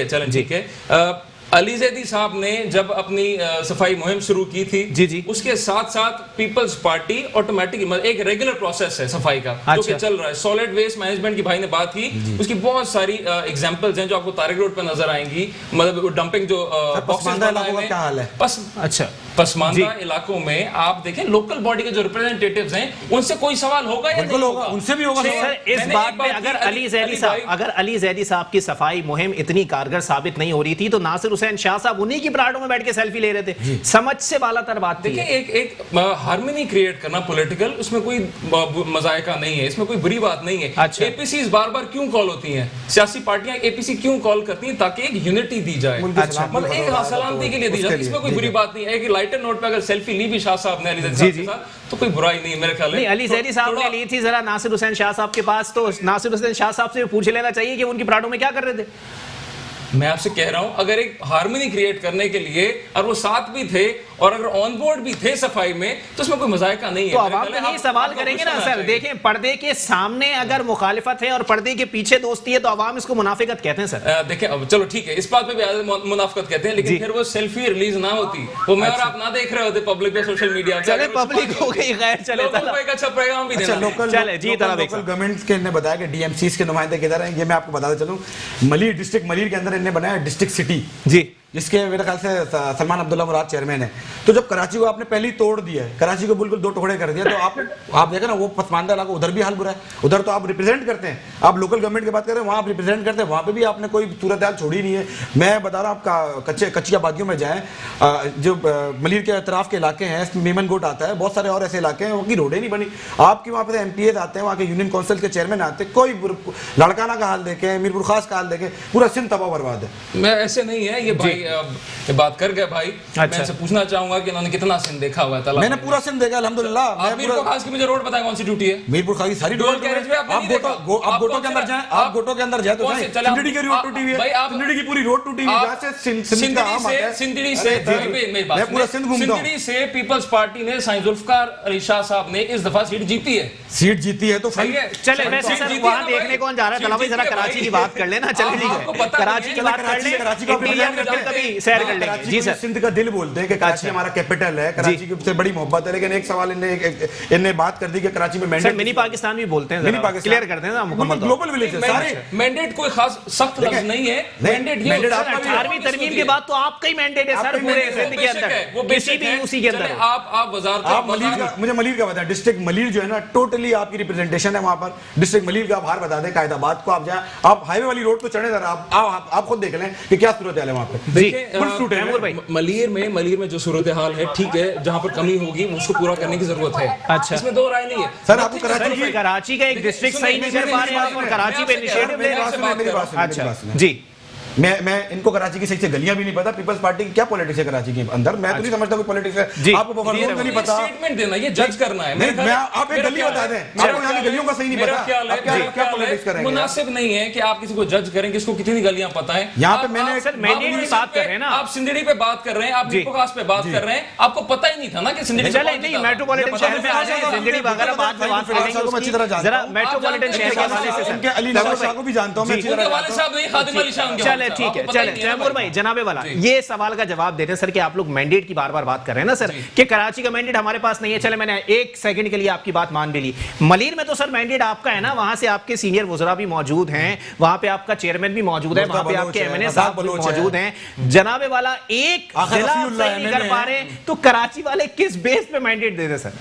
[SPEAKER 2] है। अली जैदी साहब ने जब अपनी सफाई मुहिम शुरू की थी,
[SPEAKER 1] जी,
[SPEAKER 2] उसके साथ साथ पीपल्स पार्टी ऑटोमेटिक, मतलब एक रेगुलर प्रोसेस है सफाई का, जो कि चल रहा है। सॉलिड वेस्ट मैनेजमेंट की भाई ने बात की, उसकी बहुत सारी एग्जांपल्स हैं जो आपको तारिक रोड पे नजर आएंगी, मतलब डंपिंग जो बॉक्सेस बनाए हुए हैं।
[SPEAKER 3] क्या हाल है?
[SPEAKER 2] बस
[SPEAKER 1] अच्छा
[SPEAKER 2] पसमानदा इलाकों में आप देखें लोकल बॉडी के जो रिप्रेजेंटेटिव्स हैं उनसे कोई सवाल होगा या
[SPEAKER 3] बिल्कुल
[SPEAKER 2] नहीं
[SPEAKER 3] होगा, उनसे भी होगा
[SPEAKER 1] सर इस बात में अगर अली जैदी साहब की सफाई मुहिम इतनी कारगर साबित नहीं हो रही थी तो नासिर हुसैन शाह साहब उन्हीं की पराठों में बैठ के सेल्फी ले रहे थे। समझ से बालातर बात थी।
[SPEAKER 2] देखिए एक हार्मनी क्रिएट करना पॉलिटिकल, उसमें कोई मजायका नहीं है, इसमें कोई बुरी बात नहीं है।
[SPEAKER 1] अच्छा।
[SPEAKER 2] एपीसी बार बार क्यों कॉल होती हैं, सियासी पार्टियां एपीसी क्यों कॉल करती हैं, ताकि एक यूनिटी दी जाए, मतलब एक सलामती के लिए दी जाए, इसमें कोई बुरी बात नहीं है। कि लाइटर नोट पे अगर सेल्फी ली भी शाह साहब ने अली जैदी साहब के साथ तो कोई बुराई नहीं है मेरे ख्याल
[SPEAKER 1] नहीं, अली जैदी साहब ने ली थी जरा नासिर हुसैन शाह साहब के पास, तो नासिर हुसैन शाह साहब से पूछ लेना चाहिए कि उनकी पराठों में क्या कर रहे थे।
[SPEAKER 2] मैं आपसे कह रहा हूं अगर एक हार्मनी क्रिएट करने के लिए और वो साथ भी थे और अगर ऑन बोर्ड भी थे सफाई में तो उसमें कोई मजायका नहीं है।
[SPEAKER 1] तो आवाम तो यही सवाल करेंगे ना सर, देखें पर्दे के सामने अगर मुखालिफत है और पर्दे के पीछे दोस्ती है तो आवाम इसको मुनाफिकत कहते हैं सर।
[SPEAKER 2] देखें अब चलो ठीक है, इस बात पे भी मुनाफिकत कहते हैं, लेकिन फिर वो सेल्फी रिलीज ना होती, वो मैं और आप ना देख रहे होते पब्लिक पे, सोशल मीडिया पे।
[SPEAKER 1] चले पब्लिक हो गई, खैर चले
[SPEAKER 2] अच्छा पैगाम भी देना।
[SPEAKER 3] लोकल गवर्नमेंट के इन्होंने बताया कि डीएमसीज के नुमाइंदे किधर हैं, ये मैं आपको बताता चलूं। मलीर डिस्ट्रिक्ट मलीर के अंदर इन्होंने बनाया डिस्ट्रिक्ट सिटी
[SPEAKER 1] जी,
[SPEAKER 3] जिसके मेरे ख्याल से सलमान अब्दुल्ला मुराद चेयरमैन है। तो जब कराची को आपने पहले ही तोड़ दिया है, कराची को बिल्कुल दो टुकड़े कर दिया, तो आप देखा ना वो पसमानदा इलाका उधर भी हाल बुरा है, उधर तो आप रिप्रेजेंट करते हैं, आप लोकल गवर्नमेंट की बात कर रहे हैं, वहाँ आप रिप्रेजेंट करते हैं, वहाँ पे भी आपने कोई सूरत हाल छोड़ी नहीं है। मैं बता रहा हूँ आपका कच्ची आबादियों में जाएँ, जो मलीर के अतराफ के इलाके हैं, मेमन गोट आता है, बहुत सारे और ऐसे इलाके हैं, उनकी रोडें नहीं बनी। आपकी वहाँ पे MPAs आते हैं, वहाँ के यूनियन काउंसिल के चेयरमैन आते हैं, कोई लड़काना का हाल देखें, मीरपुर खास का हाल देखें, पूरा सिंध तबाह बर्बाद है।
[SPEAKER 2] मैं ऐसे नहीं है ये भाई ये बात कर गए भाई।
[SPEAKER 1] अच्छा।
[SPEAKER 2] मैं इनसे पूछना चाहूंगा कि इन्होंने कितना सिंध देखा हुआ है।
[SPEAKER 3] मैंने पूरा सिंध देखा अल्हम्दुलिल्लाह।
[SPEAKER 2] आप मीरपुर खास की मुझे रोड बताएं कौन सी ड्यूटी है?
[SPEAKER 3] मीरपुर खास की सारी
[SPEAKER 2] टोल कैरेज पे आपने
[SPEAKER 3] आप
[SPEAKER 2] नहीं देखा?
[SPEAKER 3] आप गोटो के अंदर जाएं, आप गोटो के अंदर जाए तो
[SPEAKER 2] कौन से? चले
[SPEAKER 3] सिंधड़ी की रोड टूटी हुई है, सिंधड़ी की पूरी रोड टूटी हुई है, जहाँ से सिंध का आम आता है।
[SPEAKER 2] सिंधड़ी से
[SPEAKER 3] मैं पूरा सिंध घूमता हूं।
[SPEAKER 2] सिंधड़ी से पीपल्स पार्टी ने साईं जुल्फकार अली शाह साहब ने इस दफा सीट जीती है।
[SPEAKER 3] सीट जीती है तो
[SPEAKER 2] सही है।
[SPEAKER 1] चले वैसे सर वहां देखने कौन जा रहा है, चला भाई जरा कराची की बात कर लेना। चले ठीक है, कराची की बात कर ले, इंटीरियर में कभी सैर कर लेंगे। जी सर,
[SPEAKER 3] सिंध का दिल बोलते हैं कि कराची हमारा कैपिटल है, कराची की से बड़ी मोहब्बत है, लेकिन एक सवाल इन्हें बात कर दी कि कराची में मैंडेट,
[SPEAKER 1] मिनी पाकिस्तान भी बोलते हैं,
[SPEAKER 3] मिनी पाकिस्तान
[SPEAKER 1] क्लियर करते हैं ना मुकम्मल
[SPEAKER 3] ग्लोबल विलेज है सारे।
[SPEAKER 2] मैंडेट कोई खास सख्त लफ्ज नहीं है, मैंडेट ये
[SPEAKER 1] 18वीं तरमीम के बाद तो आपका ही मैंडेट है सर पूरे सिंध के अंदर,
[SPEAKER 2] वो
[SPEAKER 1] किसी भी उसी के अंदर।
[SPEAKER 2] आप वजारत,
[SPEAKER 3] आप मलीर का, मुझे मलीर का बताएं, डिस्ट्रिक्ट मलीर जो है ना टोटली आपकी रिप्रेजेंटेशन है वहां पर। डिस्ट्रिक्ट मलीर का आप बाहर बता दें, कायदाबाद को आप जाए, आप हाईवे वाली रोड तो चढ़े जरा, आप खुद देख लें कि क्या सूरत है वहां पे।
[SPEAKER 2] मलीर में जो सूरत हाल है ठीक है, जहाँ पर कमी होगी उसको पूरा करने की जरूरत है।
[SPEAKER 1] अच्छा,
[SPEAKER 2] इसमें दो राय नहीं है
[SPEAKER 3] सर। आपको
[SPEAKER 1] कराची का एक डिस्ट्रिक्ट सही नहीं कर पा रहे हैं और कराची पे इनिशिएटिव ले रहे हैं। अच्छा जी,
[SPEAKER 3] मैं इनको कराची की सही से गलियां भी नहीं पता, पीपल्स पार्टी की क्या पॉलिटिक्स है कराची के अंदर, मैं तो नहीं समझता कोई पॉलिटिक्स है। आपको बफरनून का नहीं पता,
[SPEAKER 2] स्टेटमेंट देना, ये जज करना है।
[SPEAKER 3] मैं आप एक गली बता दें, आपको यहाँ की गलियों का सही नहीं पता, क्या पॉलिटिक्स करेंगे?
[SPEAKER 2] मुनासिब नहीं है कि आप किसी को जज करें किसको कितनी गलियां पता है।
[SPEAKER 3] यहाँ पे मैंने
[SPEAKER 1] मैंडेट की बात कर रहे हैं ना,
[SPEAKER 2] आप सिंधड़ी पे बात कर रहे हैं, आप विकास पे बात कर रहे हैं, आपको पता ही नहीं था ना कि सिंधड़ी
[SPEAKER 1] चले नहीं मेट्रोपॉलिटन शहर में आ जाए, सिंधड़ी वगैरह बात में बात करेंगे
[SPEAKER 3] अच्छी तरह जानता
[SPEAKER 1] जरा मेट्रोपॉलिटन शहर के हवाले से सर,
[SPEAKER 3] अली नवाज शाह को भी जानता हूं मैं अच्छी तरह।
[SPEAKER 2] वाले साहब नहीं, खादिम अली शाह।
[SPEAKER 1] चले ठीक है, चले तैमूर भाई जनाबे वाला ये सवाल का जवाब देते हैं सर कि आप लोग मैंडेट की बार बार बात कर रहे हैं ना सर कि कराची का मैंडेट हमारे पास नहीं है। चले मैंने एक सेकंड के लिए आपकी बात मान भी ली। मलीर में तो सर मैंडेट आपका है ना, वहां से आपके सीनियर वुज़रा भी मौजूद हैं, वहां पे आपका चेयरमैन भी मौजूद है, वहां पे आपके MNA साहब मौजूद हैं। जनाबे वाला एक जिला नहीं कर पा रहे तो कराची वाले किस बेस पे मैंडेट दे रहे सर?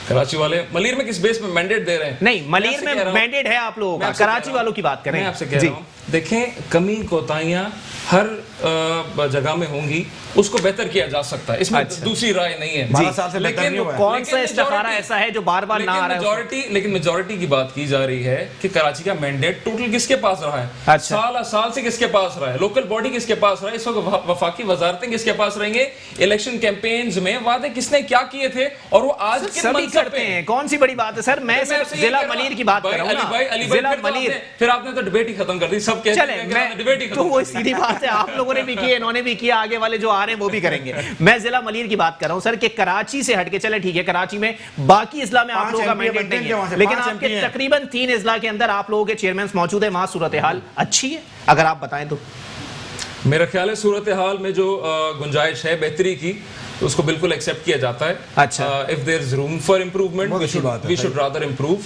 [SPEAKER 2] कराची वाले मलीर में किस बेस पे मैंडेट दे रहे हैं?
[SPEAKER 1] नहीं, मलीर में मैंडेट है आप लोगों का, कराची वालों की बात करें।
[SPEAKER 2] मैं आपसे कह रहा हूं, देखें कमी कोताहियां हर जगह में होंगी, उसको बेहतर किया जा सकता है, इसमें दूसरी राय नहीं है।
[SPEAKER 3] 12 साल से बेहतर नहीं हुआ है।
[SPEAKER 1] कौन सा इस्तिखारा ऐसा है जो बार बार ना आ रहा है?
[SPEAKER 2] लेकिन मेजॉरिटी की बात की जा रही है कि कराची का मैंडेट टोटल किसके पास रहा है?
[SPEAKER 1] अच्छा।
[SPEAKER 2] साल से किसके पास रहा है? लोकल बॉडी किसके पास रहा है? इस वक्त वफाकी वजारतें किसके पास रहेंगे? इलेक्शन कैंपेन्स में वादे किसने क्या किए थे और वो आज
[SPEAKER 1] सभी करते हैं। कौन सी बड़ी बात है सर? मैं सिर्फ जिला मलीर की बात कर रहा हूं ना, जिला मलीर।
[SPEAKER 2] फिर आपने तो डिबेट ही खत्म कर दी, सब कहते हैं डिबेट ही खत्म।
[SPEAKER 1] तो वो सीधी बात है, आप लोगों ने भी किया, इन्होंने भी किया, आगे वाले जो आ रहे हैं वो भी करेंगे। मैं जिला मलीर की बात कर रहा हूं सर कि कराची से हटके, चले ठीक है कराची में बाकी इजला में आप लोगों का मैंडेट नहीं है, लेकिन आपके तकरीबन 3 इजला के अंदर आप लोगों के चेयरमैन मौजूद है, वहां सूरत हाल अच्छी है अगर आप बताएं तो?
[SPEAKER 2] मेरा ख्याल है सूरत हाल में जो गुंजाइश है बेहतरी की, तो उसको बिल्कुल एक्सेप्ट किया जाता है।
[SPEAKER 1] अच्छा।
[SPEAKER 2] If there is room for improvement
[SPEAKER 3] बहुत अच्छी बात है
[SPEAKER 2] वी शुड रादर इम्प्रूव।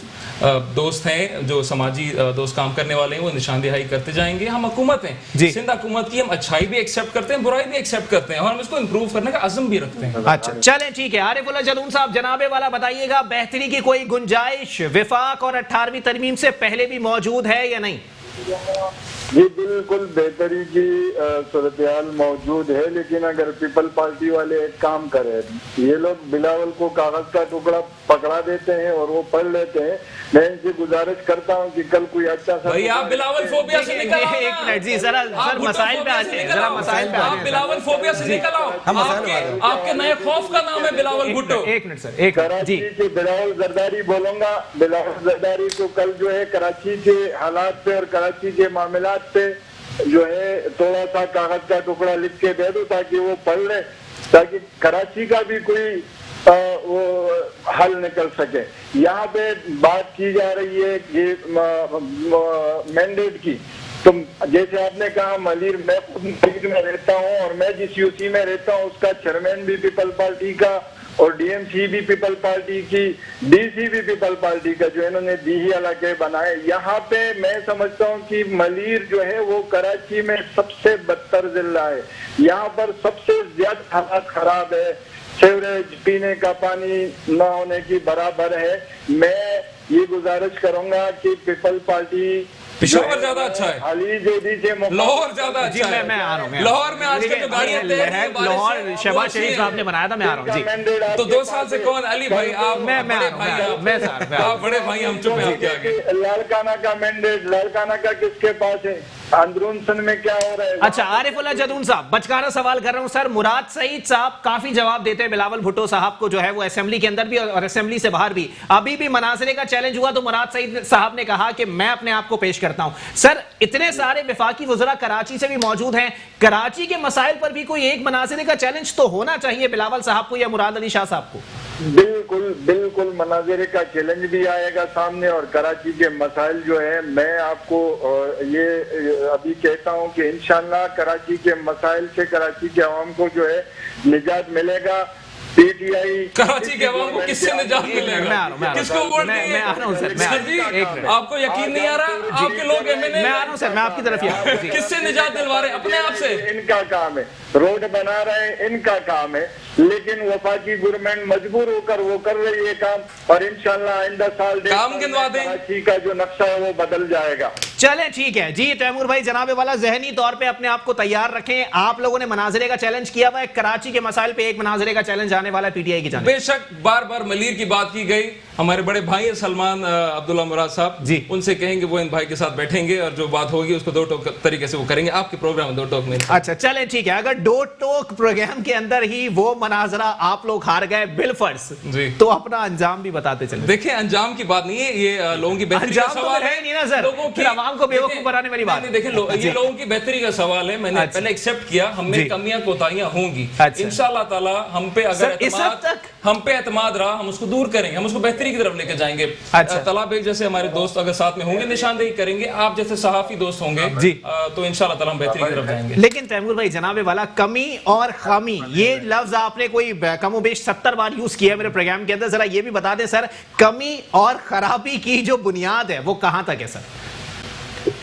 [SPEAKER 2] दोस्त हैं जो समाजी दोस्त काम करने वाले हैं वो निशानदेही करते जाएंगे। हम हुकूमत
[SPEAKER 1] जी।
[SPEAKER 2] हैं, सिंध हुकूमत की हम अच्छाई भी एक्सेप्ट करते हैं, बुराई भी एक्सेप्ट करते हैं और हम इसको इम्प्रूव करने का अज़्म भी रखते हैं।
[SPEAKER 1] अच्छा चलें ठीक है। आरिफुल्लाह जदून साहब, जनाबे वाला बताइएगा, बेहतरी की कोई गुंजाइश विफाक और 18वीं तरमीम से पहले भी मौजूद है या नहीं?
[SPEAKER 4] जी बिल्कुल बेहतरी की सूरत मौजूद है, लेकिन अगर पीपल पार्टी वाले एक काम करें, ये लोग बिलावल को कागज का टुकड़ा पकड़ा देते हैं और वो पढ़ लेते हैं। मैं इनसे गुजारिश करता हूँ कि कल कोई अच्छा सा
[SPEAKER 2] भाई आप बिलावल फोबिया से निकल आओ।
[SPEAKER 1] एक मिनट जी, जरा सर मसाइल पे आते हैं, जरा मसाइल पे
[SPEAKER 2] आप
[SPEAKER 1] आते हैं।
[SPEAKER 2] बिलावल फोबिया से निकल आओ।
[SPEAKER 3] हम मसाइल पे आ रहे हैं।
[SPEAKER 2] आपके नए खौफ का नाम है बिलावल भुट्टो।
[SPEAKER 1] एक मिनट सर, एक मिनट
[SPEAKER 4] कराची
[SPEAKER 1] जी।
[SPEAKER 4] के बिलावल जरदारी बोलूंगा। बिलावल जरदारी को कल जो है कराची के हालात पे और कराची के मामलात पे जो है थोड़ा सा कागज का टुकड़ा लिख के दे दो ताकि वो पढ़ ले, ताकि कराची का भी कोई वो हल निकल सके। यहाँ पे बात की जा रही है कि मैंडेट की, तो जैसे आपने कहा मलिर, मैं खुद मलिर में रहता हूँ और मैं जिस यूसी में रहता हूँ उसका चेयरमैन भी पीपल पार्टी का और डीएमसी भी पीपल पार्टी की, डीसी भी पीपल पार्टी का, जो इन्होंने डीही इलाके बनाए। यहाँ पे मैं समझता हूँ कि मलिर जो है वो कराची में सबसे बदतर जिला है। यहाँ पर सबसे ज्यादा हालात खराब है, सीवरेज पीने का पानी न होने की बराबर है। मैं ये गुजारिश करूंगा कि पीपल पार्टी
[SPEAKER 2] पेशावर ज्यादा अच्छा है,
[SPEAKER 4] हाली जोधी से
[SPEAKER 2] लाहौर ज्यादा
[SPEAKER 1] जी
[SPEAKER 2] अच्छा है।
[SPEAKER 1] मैं आ रहा हूँ।
[SPEAKER 2] लाहौर में आजकल जो गाड़ियां तैर रही हैं, बारिश
[SPEAKER 1] लाहौर
[SPEAKER 2] से,
[SPEAKER 1] शहबाज
[SPEAKER 2] वो
[SPEAKER 1] शरीफ
[SPEAKER 2] अच्छी
[SPEAKER 1] साहब ने बनाया था, मैं आ रहा हूँ जी।
[SPEAKER 2] तो 2 साल से कौन अली भाई आप
[SPEAKER 1] मैं
[SPEAKER 2] बड़े भाई आप बड़े भाई, हम चुप हैं आपके आगे।
[SPEAKER 4] लाड़काना का मैंडेट, लाड़काना का किसके पास है? अंदरून सन में क्या हो रहा है?
[SPEAKER 1] अच्छा आरिफुल्लाह जदून साहब, बचकाना सवाल कर रहा हूं सर। मुराद सईद साहब काफी जवाब देते हैं बिलावल भुट्टो साहब को, जो है वो असेंबली के अंदर भी और असेंबली से बाहर भी। अभी भी मनाजरे का चैलेंज हुआ तो मुराद सईद साहब ने कहा कि मैं अपने आप को पेश करता हूं। सर इतने सारे विफाकी वज़रा कराची से भी मौजूद हैं, कराची के मसाइल पर भी कोई एक मनाजरे का चैलेंज तो होना चाहिए बिलावल साहब को या मुराद अली शाह साहब को।
[SPEAKER 4] बिल्कुल बिल्कुल मनाजरे का चैलेंज भी आएगा सामने और कराची के मसाइल जो है, मैं आपको ये अभी कहता हूं कि इंशाल्लाह कराची के मसाइल से कराची के अवाम को जो है निजात मिलेगा। पीटीआई
[SPEAKER 2] कराची के अवाम को किससे निजात मिलेगा? किसको वोट देंगे?
[SPEAKER 1] मैं आ रहा हूं सर,
[SPEAKER 2] सर जी, आपको यकीन नहीं आ रहा? आपके लोग
[SPEAKER 1] मैं आ रहा हूं सर, मैं आपकी तरफ ही आ रहा हूं।
[SPEAKER 2] किससे निजात दिलवा रहे? अपने आप से।
[SPEAKER 4] इनका काम है, रोड बना रहे हैं, इनका काम है, लेकिन वफाकी गवर्नमेंट मजबूर होकर वो कर रही है काम और इंशाल्लाह आइंदा साल
[SPEAKER 2] काम गिनवा दें।
[SPEAKER 4] कराची का जो नक्शा है वो बदल जाएगा।
[SPEAKER 1] चलें ठीक है जी। तैमूर भाई जनाबे वाला जहनी तौर पे अपने आप को तैयार रखें। आप लोगों ने मनाजरे का चैलेंज किया हुआ है, कराची के मसाइल पे एक मनाजरे का चैलेंज आने वाला है पीटीआई की जानिब।
[SPEAKER 2] बेशक बार बार मलिर की बात की गई, हमारे बड़े भाई है सलमान अब्दुल्ला मुराद साहब
[SPEAKER 1] जी,
[SPEAKER 2] उनसे कहेंगे वो इन भाई के साथ बैठेंगे और जो बात होगी उसको 2 टोक तरीके से वो करेंगे। आपके प्रोग्राम में 2 टोक में।
[SPEAKER 1] अच्छा चलें ठीक है। अगर 2 टोक प्रोग्राम के अंदर ही वो मनाजरा आप लोग हार गए बिलफर्ज
[SPEAKER 2] जी,
[SPEAKER 1] तो अपना अंजाम भी बताते चले।
[SPEAKER 2] देखिए अंजाम की बात नहीं है, ये लोगों की बेहतरी का सवाल है।
[SPEAKER 1] नहीं ना सर,
[SPEAKER 2] लोगों की
[SPEAKER 1] आवाम को बेवकूफ बनाने वाली बात।
[SPEAKER 2] देखिए ये लोगों की बेहतरी का सवाल है। मैंने पहले एक्सेप्ट किया, हमें कमियां कोताहियां होंगी। इंशाल्लाह ताला हम पे अगर हम पे एतमाद रहा, हम उसको दूर करेंगे, हम उसको बेहतरी की तरफ लेके जाएंगे। तला बेग जैसे हमारे दोस्त अगर साथ में होंगे, निशानदेही करेंगे, आप जैसे सहाफी दोस्त होंगे जी, तो इंशाल्लाह ताला हम बेहतरी की तरफ जाएंगे।
[SPEAKER 1] लेकिन तैमूर भाई जनाबे वाला कमी और खामी, ये लफ्ज आपने कोई कमोबेश 70 बार यूज किया मेरे प्रोग्राम के अंदर। जरा ये भी बता दें सर, कमी और खराबी की जो बुनियाद है वो कहां तक है सर?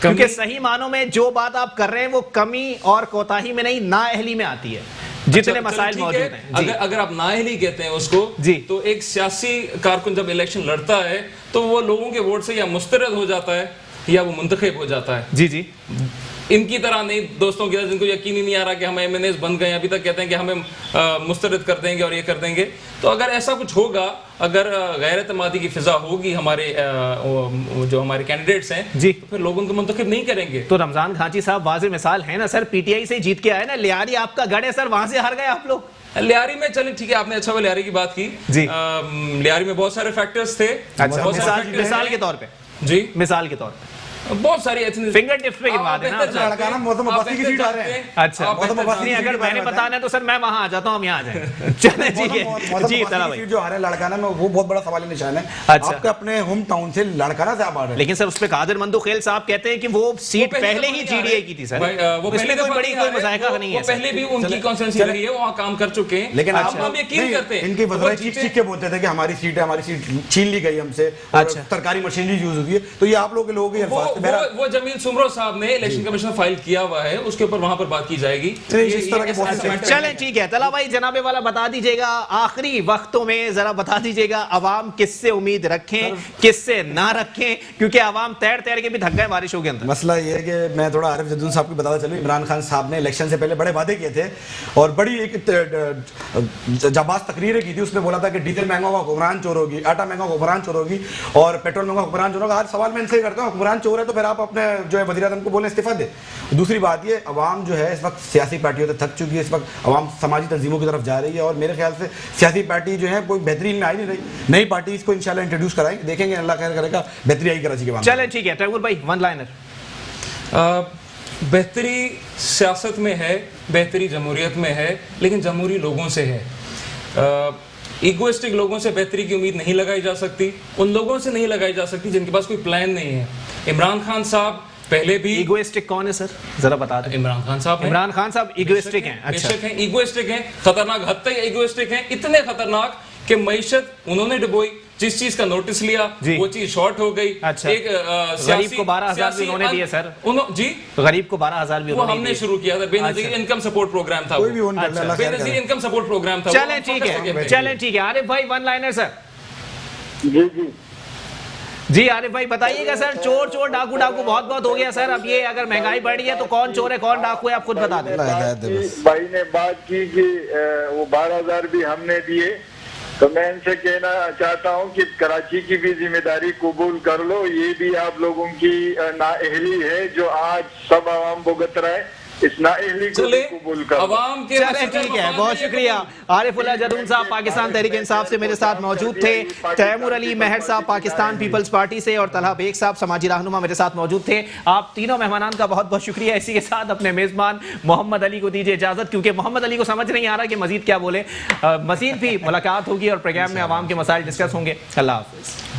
[SPEAKER 1] क्योंकि सही मानों में जो बात आप कर रहे हैं वो कमी और कोताही में नहीं, नाअहली में आती है। जितने मसाइल मौजूद हैं,
[SPEAKER 2] अगर आप नाअहली कहते हैं उसको जी, तो एक सियासी कारकुन जब इलेक्शन लड़ता है तो वो लोगों के वोट से या मुस्तरद हो जाता है या वो मुंतखब हो जाता है। जी जी, इनकी तरह नहीं, दोस्तों की तरह जिनको यकीन ही नहीं आ रहा कि हम MNAs बन गए, अभी तक कहते हैं कि हमें मुस्तरद कर देंगे और ये कर देंगे। तो अगर ऐसा कुछ होगा, अगर गैर-एतमादी की फिजा होगी हमारे जो हमारे कैंडिडेट्स हैं जी, तो फिर लोगों को मुंतखब नहीं करेंगे।
[SPEAKER 1] तो रमजान खाची साहब वाज़े मिसाल है ना सर, पीटीआई से जीत के आए ना, लियारी आपका गढ़ है सर, वहां से हार गए आप लोग।
[SPEAKER 2] लियारी में चले ठीक है, आपने अच्छा लियारी की बात की जी। लियारी में बहुत सारे फैक्टर्स थे।
[SPEAKER 1] अच्छा, मिसाल के तौर पे जी, मिसाल के तौर पे
[SPEAKER 2] बहुत सारी ethnic-
[SPEAKER 1] फिंगर टिप्स पे गिनवा
[SPEAKER 2] आप
[SPEAKER 1] देना
[SPEAKER 2] बेहतर
[SPEAKER 1] आप।
[SPEAKER 2] जानते हैं।
[SPEAKER 3] लड़काना मौसम
[SPEAKER 2] आप
[SPEAKER 3] अब्बासी की
[SPEAKER 2] बेहतर
[SPEAKER 3] सीट आ रहे
[SPEAKER 2] जानते
[SPEAKER 3] हैं।
[SPEAKER 2] हैं।
[SPEAKER 1] अच्छा
[SPEAKER 2] आप
[SPEAKER 3] मौसम
[SPEAKER 2] बेहतर
[SPEAKER 3] अब्बासी
[SPEAKER 1] नहीं,
[SPEAKER 2] जानते
[SPEAKER 1] अगर
[SPEAKER 2] हैं।
[SPEAKER 1] मैंने बताना है तो सर मैं वहां आ जाता हूं, हम यहाँ आ जाए। चले ठीक है जी तला भाई।
[SPEAKER 3] सीट जो आ रहा है लड़काना में वो बहुत बड़ा सवाल निशान है।
[SPEAKER 1] अच्छा।
[SPEAKER 3] आपके अपने होम टाउन से लड़काना से आप आ रहे हैं।
[SPEAKER 1] लेकिन सर उस पे कादिर मंदुखेल साहब कहते हैं कि वो सीट
[SPEAKER 2] वो
[SPEAKER 1] पहले ही
[SPEAKER 2] दफा नहीं आ
[SPEAKER 1] जीडीए
[SPEAKER 2] रहे।
[SPEAKER 1] की थी सर।
[SPEAKER 2] भाई, वो
[SPEAKER 1] इसमें
[SPEAKER 2] पहली
[SPEAKER 1] कोई
[SPEAKER 2] दफा
[SPEAKER 1] बड़ी
[SPEAKER 2] नहीं आ
[SPEAKER 1] कोई
[SPEAKER 2] रहे।
[SPEAKER 1] मजायका
[SPEAKER 2] वो-
[SPEAKER 1] नहीं
[SPEAKER 2] वो
[SPEAKER 1] है सर।
[SPEAKER 2] पहले भी उनकी
[SPEAKER 3] चले-
[SPEAKER 2] कॉन्स्टिट्यूंसी
[SPEAKER 3] चले-
[SPEAKER 2] रही है, वहाँ काम कर चुके हैं।
[SPEAKER 3] लेकिन
[SPEAKER 2] आप
[SPEAKER 3] अच्छा,
[SPEAKER 2] हम यकीन
[SPEAKER 3] नहीं,
[SPEAKER 2] करते हैं
[SPEAKER 3] इनकी
[SPEAKER 2] वो
[SPEAKER 3] वजह
[SPEAKER 2] जीते-
[SPEAKER 3] चीख के बोलते थे कि हमारी सीट छीन ली गई हमसे और
[SPEAKER 1] अच्छा।
[SPEAKER 3] सरकारी मशीनरी यूज होती है। तो ये आप लोगों के अल्फाज थे।
[SPEAKER 2] वो जमील सुमरो साहब ने इलेक्शन कमीशन फाइल किया हुआ है, उसके ऊपर वहां पर बात की जाएगी।
[SPEAKER 3] इस तरह के बहुत से
[SPEAKER 2] matter
[SPEAKER 1] चलें ठीक है तला भाई, जनाबे वाला बता दीजिएगा आखिरी वक्तों में जरा बता दीजिएगा अवाम किससे उम्मीद रखें किससे ना रखें, क्योंकि अवाम तैर तैर के भी थक गए बारिशों के अंदर।
[SPEAKER 3] मसला ये है कि मैं थोड़ा आरिफ जद्दून साहब को बताता चलूं, इमरान खान साहब ने इलेक्शन से पहले बड़े वादे किए थे और बड़ी एक जाबाज तकरीरें की थी। उसमें बोला था कि डीजल महंगा होगा हुक्मरान चोर होगी, आटा महंगा होगा हुक्मरान चोर होगी और पेट्रोल महंगा हुक्मरान चोर होगा। आज सवाल मैं इनसे ही करता हूँ, हुक्मरान चोर है तो फिर आप अपने जो है वज़ीर आज़म को बोले इस्तीफा दे। दूसरी बात ये, अवाम जो है इस वक्त सियासी पार्टियों से थक चुकी है। इस वक्त अवाम समाजी तंजीमों की तरफ जा रही है और मेरे ख्याल से सियासी पार्टी जो है कोई बेहतरीन में आ ही नहीं रही। नई पार्टी इसको इंशाल्लाह इंट्रोड्यूस कराएंगे, देखेंगे अल्लाह खैर करेगा बेहतरी आएगी कराची के मामले में।
[SPEAKER 1] चलें ठीक है तैमूर भाई वन लाइनर।
[SPEAKER 2] बेहतरी सियासत में है, बेहतरी जमहूरियत में है, लेकिन जमहूरी लोगों से है। इगोइस्टिक लोगों से बेहतरी की उम्मीद नहीं लगाई जा सकती, उन लोगों से नहीं लगाई जा सकती जिनके पास कोई प्लान नहीं है। इमरान खान साहब पहले भी
[SPEAKER 1] इगोइस्टिक कौन है सर, जरा बता दें।
[SPEAKER 2] इमरान खान साहब हैं।
[SPEAKER 1] इमरान खान साहब इगोइस्टिक हैं। अच्छा
[SPEAKER 2] बेशक हैं, इगोइस्टिक हैं, खतरनाक हद तक इगोइस्टिक हैं, इतने खतरनाक कि मईशत उन्होंने डुबोई, जिस चीज का नोटिस लिया
[SPEAKER 1] जी।
[SPEAKER 2] वो चीज शॉर्ट हो गई।
[SPEAKER 1] अच्छा।
[SPEAKER 2] एक
[SPEAKER 1] गरीब को 12,000 भी उन्होंने दिए सर।
[SPEAKER 2] जी
[SPEAKER 1] गरीब को 12,000 भी
[SPEAKER 2] वो
[SPEAKER 1] उन्होंने
[SPEAKER 2] हमने
[SPEAKER 1] दिए।
[SPEAKER 2] शुरू किया था, बेनजीर
[SPEAKER 1] अच्छा।
[SPEAKER 2] इनकम सपोर्ट प्रोग्राम था।
[SPEAKER 3] कोई भी हो,
[SPEAKER 1] अच्छा।
[SPEAKER 3] अल्लाह खैर
[SPEAKER 2] बेनजीर
[SPEAKER 3] करे।
[SPEAKER 2] इनकम सपोर्ट प्रोग्राम था वो।
[SPEAKER 1] चलें ठीक है चलें ठीक है। आरिफ भाई वन लाइनर सर।
[SPEAKER 4] जी जी
[SPEAKER 1] जी आरिफ भाई बताइएगा सर, चोर चोर डाकू डाकू बहुत बहुत हो गया सर। अब ये अगर महंगाई बढ़ी है तो कौन चोर है कौन डाकू है आप खुद बता दें।
[SPEAKER 4] भाई ने बात की कि वो 12,000 भी हमने दिए, तो मैं इनसे कहना चाहता हूं कि कराची की भी जिम्मेदारी कबूल कर लो। ये भी आप लोगों की नाअहली है जो आज सब आवाम भुगत रहा है। इस नाअहली को भी
[SPEAKER 2] चले
[SPEAKER 4] कबूल कर लो।
[SPEAKER 2] अवाम के
[SPEAKER 1] चलें ठीक है, बहुत शुक्रिया। आरिफुल्लाह जदून साहब पाकिस्तान तहरीक इंसाफ से मेरे साथ मौजूद थे। तैमूर अली महर साहब पाकिस्तान पीपल्स पार्टी से और तलहा बेग साहब समाजी रहनुमा मेरे साथ मौजूद थे। आप तीनों मेहमानान का बहुत बहुत शुक्रिया। इसी के साथ अपने मेजबान मोहम्मद अली को दीजिए इजाजत, क्योंकि मोहम्मद अली को समझ नहीं आ रहा कि मजीद क्या बोले। मजीद भी मुलाकात होगी और प्रोग्राम में आवाम के मसाइल डिस्कस होंगे। अल्लाह हाफिज।